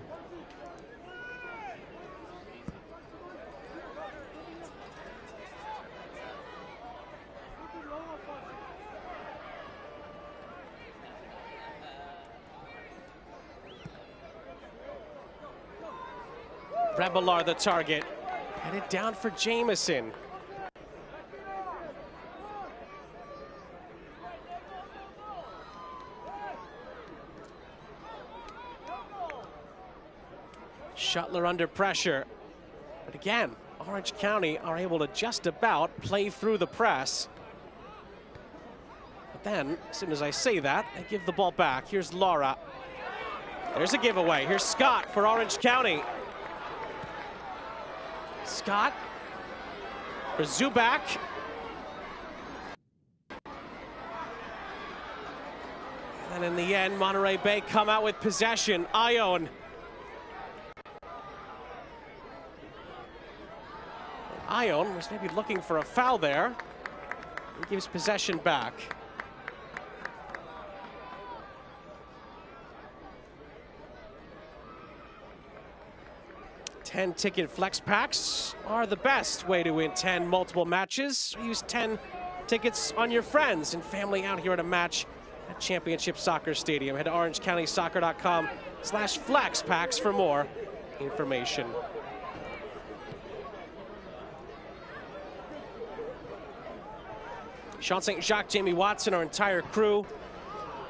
Rebelar the target. Headed down for Jamison. Shuttler under pressure. But again, Orange County are able to just about play through the press. But then, as soon as I say that, I give the ball back. Here's Laura. There's a giveaway. Here's Scott for Orange County. Scott for Zubak. And in the end, Monterey Bay come out with possession. Ione. Ione was maybe looking for a foul there. He gives possession back. $10-ticket flex packs are the best way to win 10 multiple matches. Use 10 tickets on your friends and family out here at a match at Championship Soccer Stadium. Head to orangecountysoccer.com/flex packs for more information. Sean St. Jacques, Jamie Watson, our entire crew.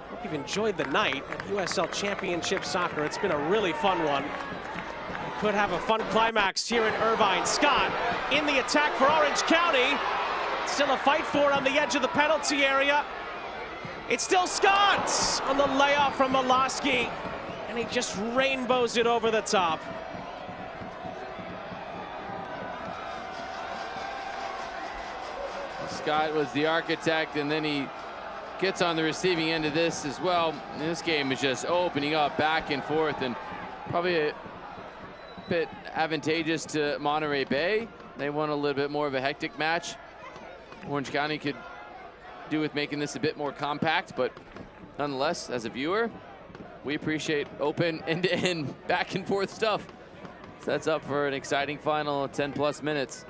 Hope you've enjoyed the night at USL Championship Soccer. It's been a really fun one. We could have a fun climax here in Irvine. Scott in the attack for Orange County. Still a fight for it on the edge of the penalty area. It's still Scott on the layoff from Molosky, and he just rainbows it over the top. Scott was the architect, and then he gets on the receiving end of this as well. And this game is just opening up back and forth, and probably a bit advantageous to Monterey Bay. They want a little bit more of a hectic match. Orange County could do with making this a bit more compact, but nonetheless, as a viewer, we appreciate open end-to-end back and forth stuff. Sets up for an exciting final 10+ minutes.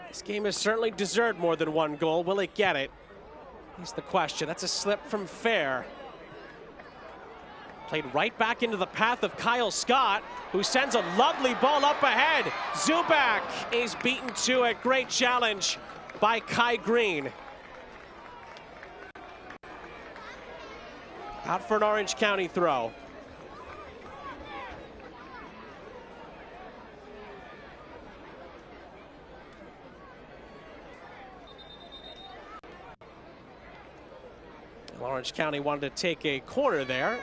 This game has certainly deserved more than one goal. Will it get it? Here's the question. That's a slip from Fair. Played right back into the path of Kyle Scott, who sends a lovely ball up ahead. Zubak is beaten to it. Great challenge by Kai Green. Out for an Orange County throw. Orange County wanted to take a corner there.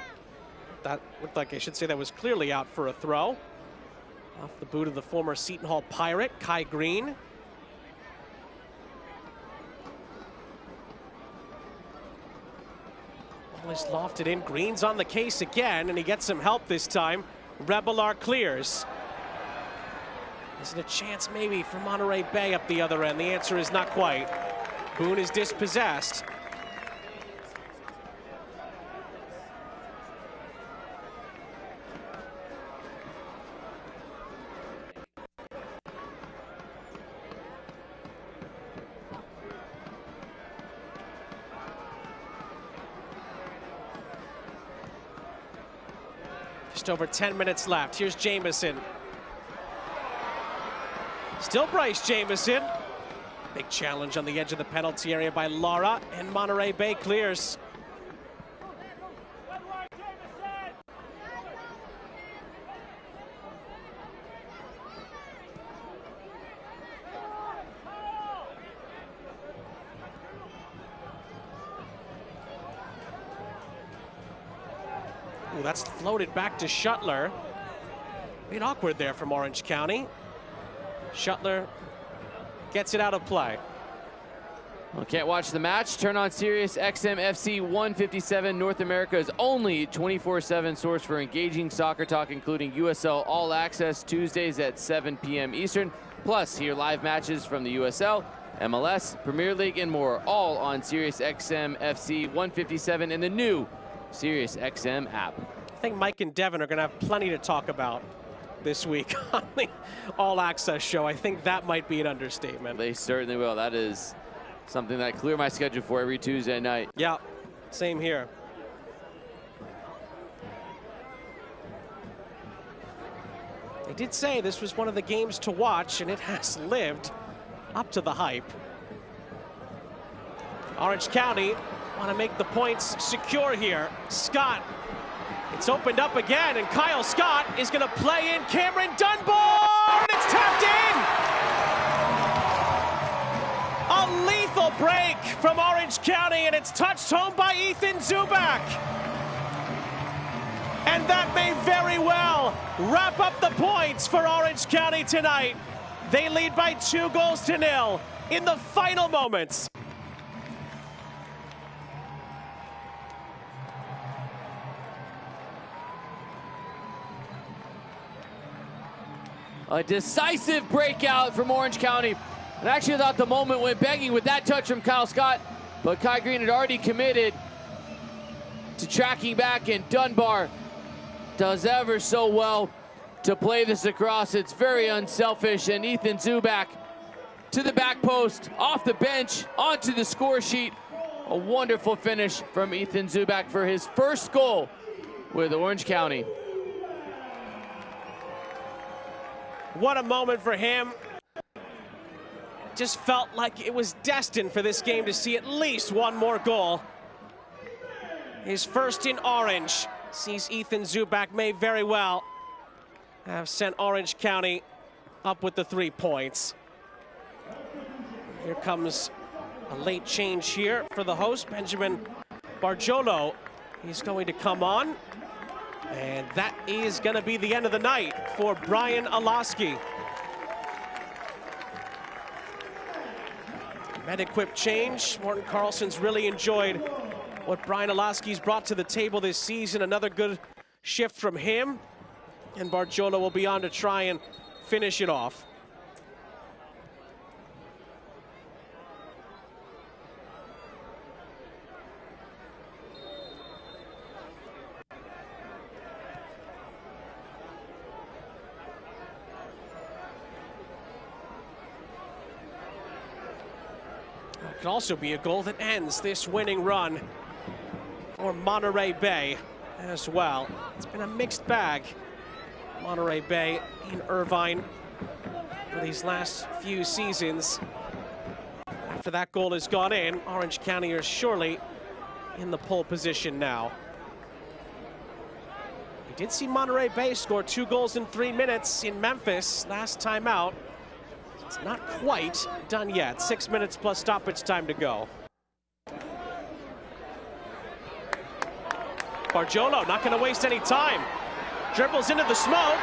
That looked like, I should say, that was clearly out for a throw. Off the boot of the former Seton Hall Pirate, Kai Green. Ball is lofted in. Green's on the case again, and he gets some help this time. Rebelar clears. Is it a chance maybe for Monterey Bay up the other end? The answer is not quite. Boone is dispossessed. Just over 10 minutes left. Here's Jameson. Still Bryce Jameson. Big challenge on the edge of the penalty area by Lara, and Monterey Bay clears. Ooh, that's floated back to Shuttler. Bit awkward there from Orange County. Shuttler gets it out of play. Well, can't watch the match? Turn on Sirius XM FC 157, North America's only 24/7 source for engaging soccer talk, including USL All Access Tuesdays at 7 p.m. Eastern. Plus, hear live matches from the USL, MLS, Premier League, and more, all on Sirius XM FC 157 and the new Sirius XM app. I think Mike and Devin are going to have plenty to talk about this week on the All Access show. I think that might be an understatement. They certainly will. That is something that I clear my schedule for every Tuesday night. Yeah, same here. They did say this was one of the games to watch, and it has lived up to the hype. Orange County want to make the points secure here. Scott, it's opened up again, and Kyle Scott is going to play in Cameron Dunbar, and it's tapped in! A lethal break from Orange County, and it's touched home by Ethan Zubak. And that may very well wrap up the points for Orange County tonight. They lead by 2-0 in the final moments. A decisive breakout from Orange County. And actually, I thought the moment went begging with that touch from Kyle Scott, but Kai Green had already committed to tracking back, and Dunbar does ever so well to play this across. It's very unselfish, and Ethan Zubak to the back post, off the bench, onto the score sheet. A wonderful finish from Ethan Zubak for his first goal with Orange County. What a moment for him. It just felt like it was destined for this game to see at least one more goal. His first in orange. Sees Ethan Zubak may very well have sent Orange County up with the 3 points. Here comes a late change here for the host, Benjamin Bargiolo. He's going to come on. And that is going to be the end of the night for Brian Alaski. Med-equipped change. Morton Carlson's really enjoyed what Brian Alaski's brought to the table this season. Another good shift from him. And Bargiolo will be on to try and finish it off. Could also be a goal that ends this winning run for Monterey Bay as well. It's been a mixed bag. Monterey Bay in Irvine for these last few seasons. After that goal has gone in, Orange County are surely in the pole position now. We did see Monterey Bay score 2 goals in 3 minutes in Memphis last time out. It's not quite done yet. 6 minutes plus stoppage time to go. Bargiolo not going to waste any time. Dribbles into the smoke.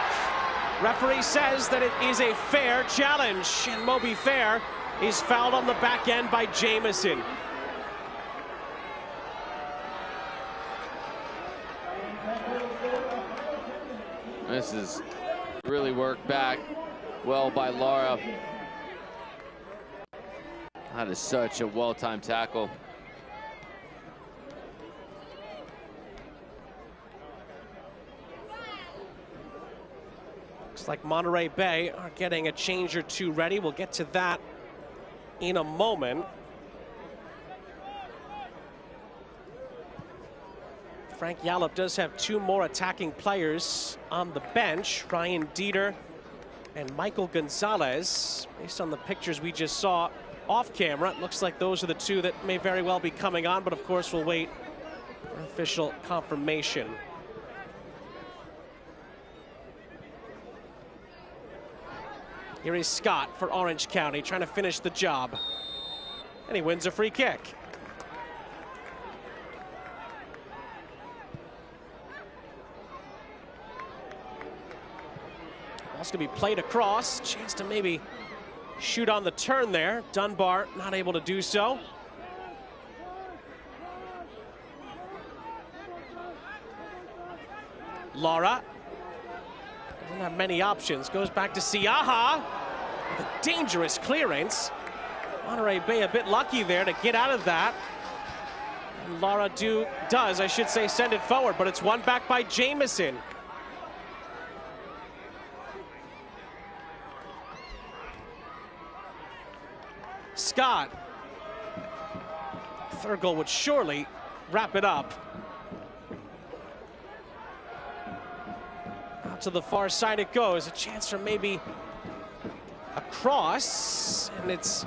Referee says that it is a fair challenge, and Moby Fair is fouled on the back end by Jameson. This is really worked back well by Laura. That is such a well-timed tackle. Looks like Monterey Bay are getting a change or two ready. We'll get to that in a moment. Frank Yallop does have 2 more attacking players on the bench. Ryan Dieter and Michael Gonzalez. Based on the pictures we just saw off camera, it looks like those are the 2 that may very well be coming on, but of course we'll wait for official confirmation. Here is Scott for Orange County, trying to finish the job. And he wins a free kick. Ball's gonna be played across. Chance to maybe shoot on the turn there. Dunbar not able to do so. Lara doesn't have many options. Goes back to Siaha. The dangerous clearance. Monterey Bay a bit lucky there to get out of that. And Lara does, I should say, send it forward, but it's won back by Jameson. Scott. Third goal would surely wrap it up. Out to the far side it goes. A chance for maybe a cross. And it's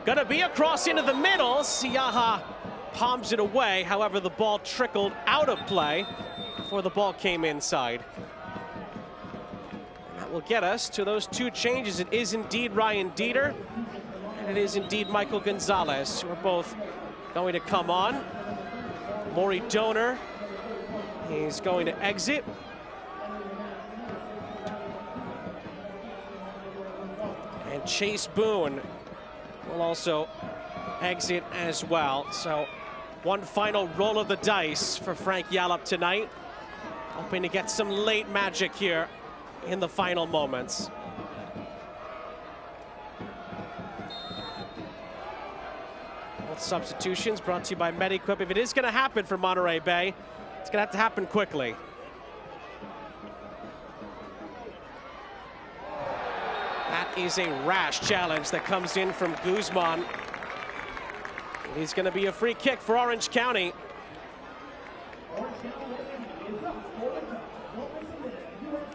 gonna be a cross into the middle. Siaha palms it away. However, the ball trickled out of play before the ball came inside. And that will get us to those 2 changes. It is indeed Ryan Dieter. And it is indeed Michael Gonzalez, who are both going to come on. Maury Donor, he's going to exit. And Chase Boone will also exit as well. So one final roll of the dice for Frank Yallop tonight. Hoping to get some late magic here in the final moments. Both substitutions brought to you by Mediquip. If it is going to happen for Monterey Bay, it's going to have to happen quickly. That is a rash challenge that comes in from Guzman. He's going to be a free kick for Orange County.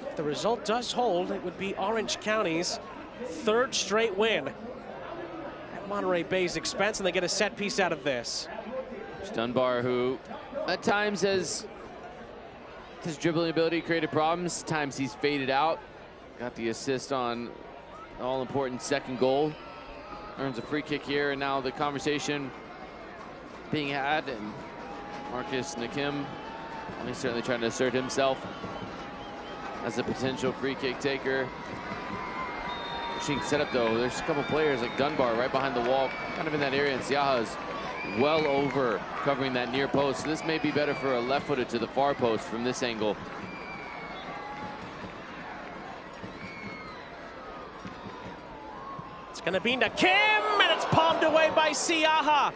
If the result does hold, it would be Orange County's third straight win at Monterey Bay's expense, and they get a set piece out of this. It's Dunbar, who at times has his dribbling ability created problems. At times he's faded out. Got the assist on all-important second goal. Earns a free kick here, and now the conversation being had, and Marcus Nakim, he's certainly trying to assert himself as a potential free kick taker. Interesting setup though. There's a couple players like Dunbar right behind the wall, kind of in that area, and Siaha's well over covering that near post. So this may be better for a left-footed to the far post from this angle. It's gonna be Nakim, and it's palmed away by Siaha.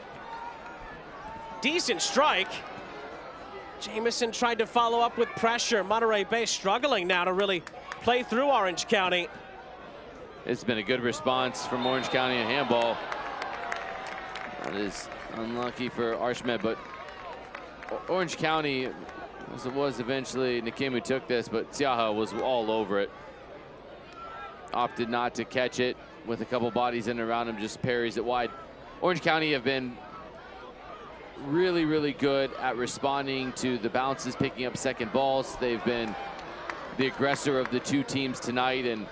Decent strike. Jamison tried to follow up with pressure. Monterey Bay struggling now to really play through Orange County. It's been a good response from Orange County in handball. That is unlucky for Arshmed, but Orange County, as it was eventually Nakim who took this, but Siaha was all over it. Opted not to catch it with a couple bodies in and around him, just parries it wide. Orange County have been really, really good at responding to the bounces, picking up second balls. They've been the aggressor of the two teams tonight, and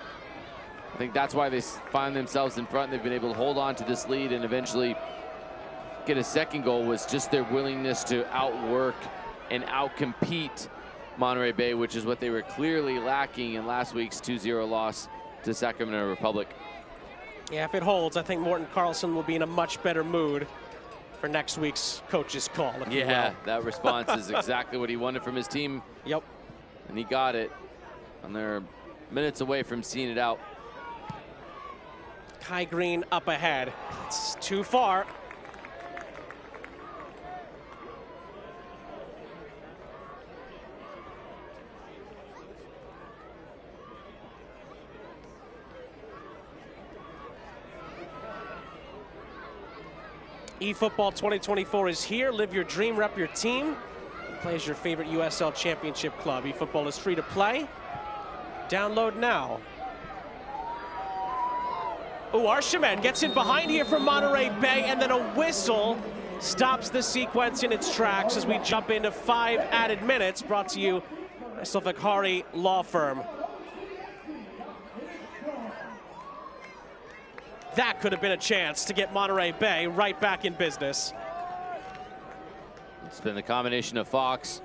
I think that's why they find themselves in front. They've been able to hold on to this lead and eventually get a second goal. Was just their willingness to outwork and outcompete Monterey Bay, which is what they were clearly lacking in last week's 2-0 loss to Sacramento Republic. Yeah, if it holds, I think Morten Carlson will be in a much better mood for next week's coach's call. Yeah, that response is exactly what he wanted from his team. Yep. And he got it. And they're minutes away from seeing it out. Kai Green up ahead. It's too far. eFootball 2024 is here. Live your dream, rep your team. Play as your favorite USL Championship club. eFootball is free to play. Download now. Oh, Arshmed gets in behind here from Monterey Bay, and then a whistle stops the sequence in its tracks as we jump into 5 added minutes, brought to you by Silvakhari Law Firm. That could have been a chance to get Monterey Bay right back in business. It's been a combination of Fox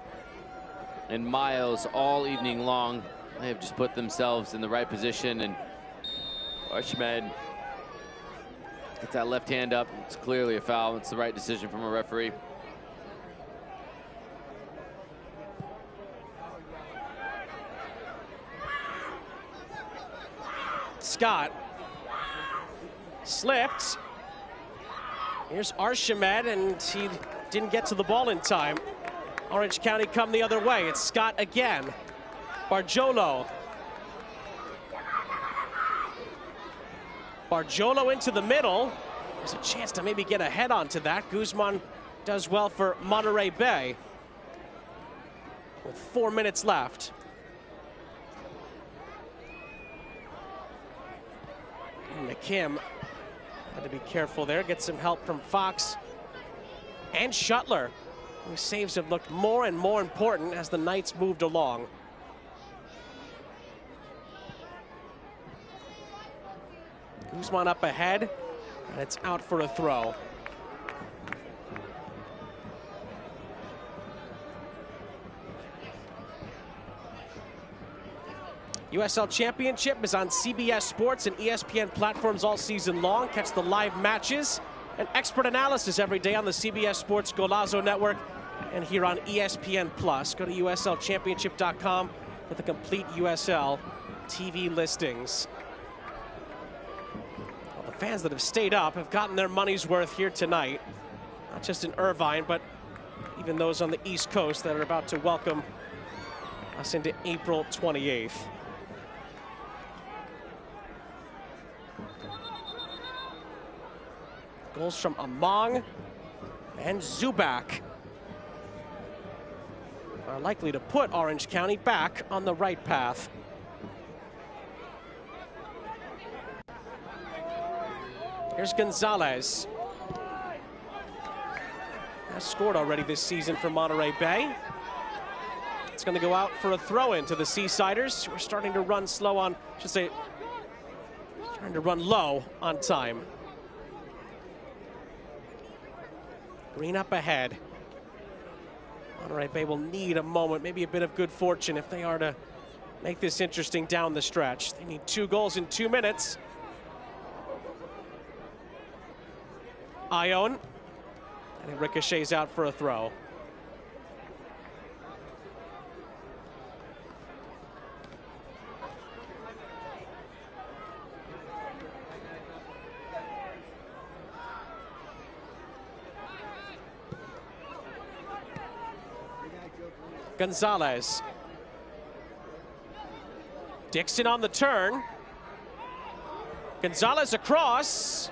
and Miles all evening long. They have just put themselves in the right position, and Arshmed gets that left hand up. It's clearly a foul. It's the right decision from a referee. Scott slipped. Here's Arshmed, and he didn't get to the ball in time. Orange County come the other way. It's Scott again. Bargiolo. Bargiolo into the middle. There's a chance to maybe get a head onto that. Guzman does well for Monterey Bay with 4 minutes left. Nakim had to be careful there. Get some help from Fox and Shuttler, whose saves have looked more and more important as the Knights moved along. Guzman up ahead, and it's out for a throw. USL Championship is on CBS Sports and ESPN platforms all season long. Catch the live matches and expert analysis every day on the CBS Sports Golazo Network and here on ESPN+. Go to USLChampionship.com for the complete USL TV listings. Well, the fans that have stayed up have gotten their money's worth here tonight. Not just in Irvine, but even those on the East Coast that are about to welcome us into April 28th. Goals from Among and Zubak are likely to put Orange County back on the right path. Here's Gonzalez. Has scored already this season for Monterey Bay. It's going to go out for a throw-in to the Seasiders. We're starting to run slow on, starting to run low on time. Green up ahead. Monterey Bay will need a moment, maybe a bit of good fortune if they are to make this interesting down the stretch. They need 2 goals in 2 minutes. Ione, and it ricochets out for a throw. Gonzalez. Dixon on the turn. Gonzalez across.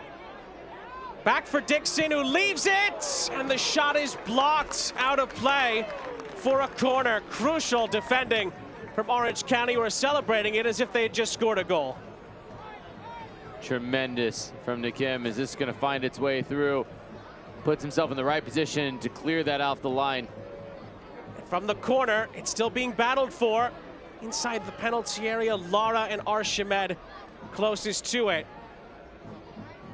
Back for Dixon, who leaves it, and the shot is blocked out of play for a corner. Crucial defending from Orange County, who are celebrating it as if they had just scored a goal. Tremendous from Nakim. Is this going to find its way through? Puts himself in the right position to clear that off the line. From the corner, it's still being battled for. Inside the penalty area, Lara and Arshamed closest to it.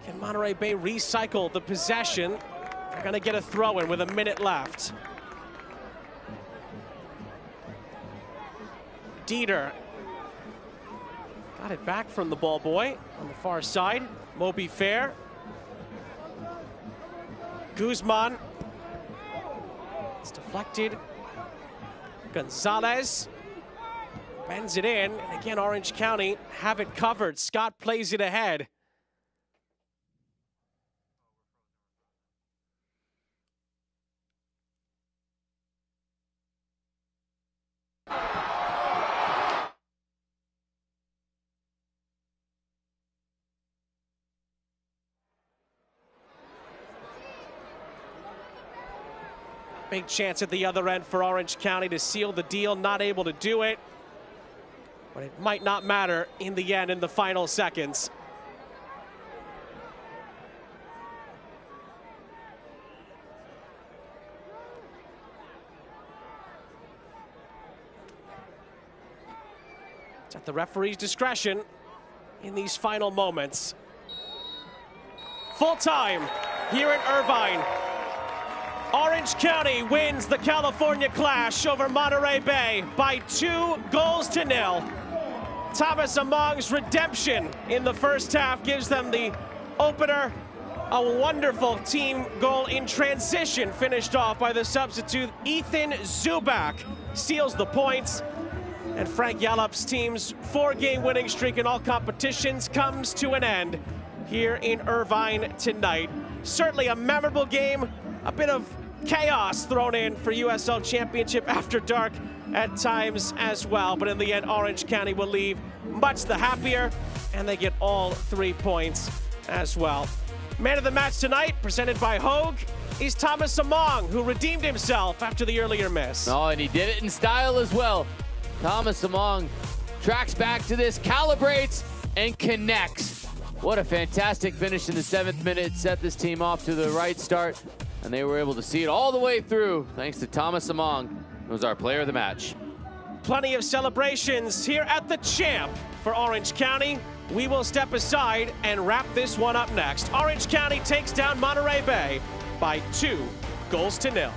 Can Monterey Bay recycle the possession? They're gonna get a throw-in with a minute left. Dieter got it back from the ball boy on the far side. Moby Fair. Guzman. It's deflected. Gonzalez bends it in, and again, Orange County have it covered. Scott plays it ahead. Big chance at the other end for Orange County to seal the deal, not able to do it. But it might not matter in the end in the final seconds. It's at the referee's discretion in these final moments. Full time here in Irvine. Orange County wins the California Clash over Monterey Bay by 2-0. Thomas Among's redemption in the first half gives them the opener. A wonderful team goal in transition finished off by the substitute Ethan Zubak seals the points. And Frank Yallop's team's 4-game winning streak in all competitions comes to an end here in Irvine tonight. Certainly a memorable game, a bit of chaos thrown in for USL Championship after dark at times as well. But in the end, Orange County will leave much the happier, and they get all 3 points as well. Man of the match tonight, presented by Hogue, is Thomas Among, who redeemed himself after the earlier miss. Oh, and he did it in style as well. Thomas Among tracks back to this, calibrates, and connects. What a fantastic finish in the 7th minute. Set this team off to the right start, and they were able to see it all the way through thanks to Thomas Among, who was our player of the match. Plenty of celebrations here at the Champ for Orange County. We will step aside and wrap this one up next. Orange County takes down Monterey Bay by 2-0.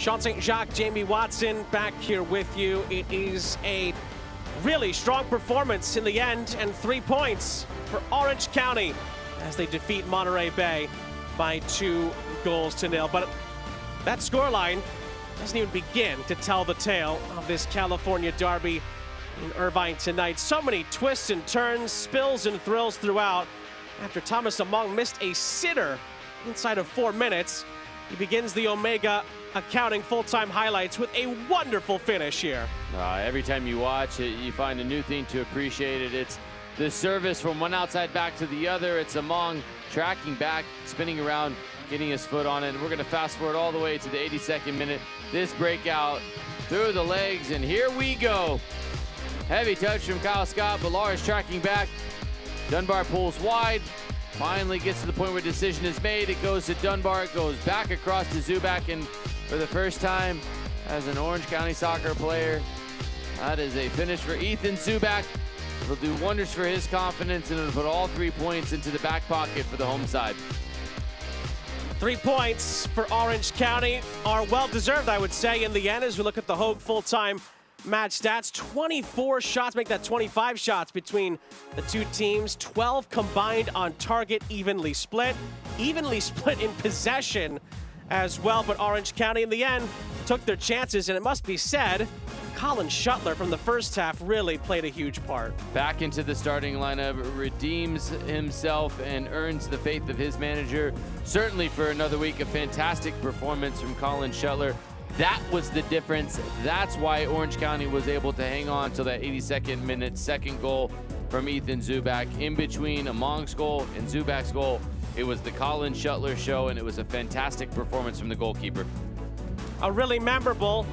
Sean St. Jacques, Jamie Watson back here with you. It is a really strong performance in the end, and 3 points for Orange County as they defeat Monterey Bay by 2-0. But that scoreline doesn't even begin to tell the tale of this California derby in Irvine tonight. So many twists and turns, spills and thrills throughout. After Thomas Among missed a sitter inside of 4 minutes, he begins the Omega Accounting full-time highlights with a wonderful finish here. Every time you watch it, you find a new thing to appreciate it. It's the service from one outside back to the other. It's Among tracking back, spinning around, getting his foot on it. And we're going to fast forward all the way to the 82nd minute. This breakout through the legs, and here we go. Heavy touch from Kyle Scott, but Lars tracking back. Dunbar pulls wide. Finally gets to the point where decision is made. It goes to Dunbar, it goes back across to Zubak, and for the first time as an Orange County soccer player, that is a finish for Ethan Zubak. It'll do wonders for his confidence, and it'll put all 3 points into the back pocket for the home side. 3 points for Orange County are well-deserved, I would say, in the end, as we look at the Hogue full-time match stats. 24 shots, make that 25 shots between the two teams. 12 combined on target, evenly split in possession as well. But Orange County in the end took their chances, and it must be said, Colin Shuttler from the first half really played a huge part. Back into the starting lineup, redeems himself and earns the faith of his manager. Certainly for another week, a fantastic performance from Colin Shuttler. That was the difference. That's why Orange County was able to hang on till that 82nd minute. Second goal from Ethan Zubak. In between Among's goal and Zubak's goal, it was the Colin Shuttler show, and it was a fantastic performance from the goalkeeper. A really memorable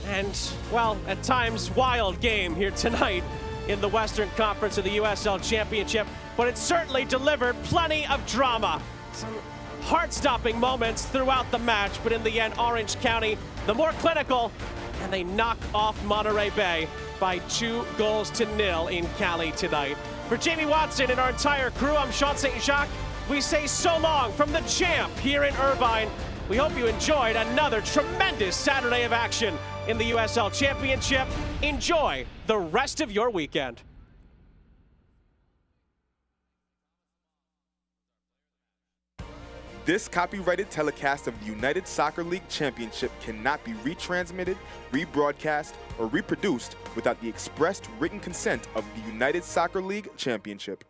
and, well, at times wild game here tonight in the Western Conference of the USL Championship, but it certainly delivered plenty of drama. Some heart-stopping moments throughout the match, but in the end, Orange County, the more clinical, and they knock off Monterey Bay by 2-0 in Cali tonight. For Jamie Watson and our entire crew, I'm Sean St. Jacques. We say so long from the champ here in Irvine. We hope you enjoyed another tremendous Saturday of action in the USL Championship. Enjoy the rest of your weekend. This copyrighted telecast of the United Soccer League Championship cannot be retransmitted, rebroadcast, or reproduced without the expressed written consent of the United Soccer League Championship.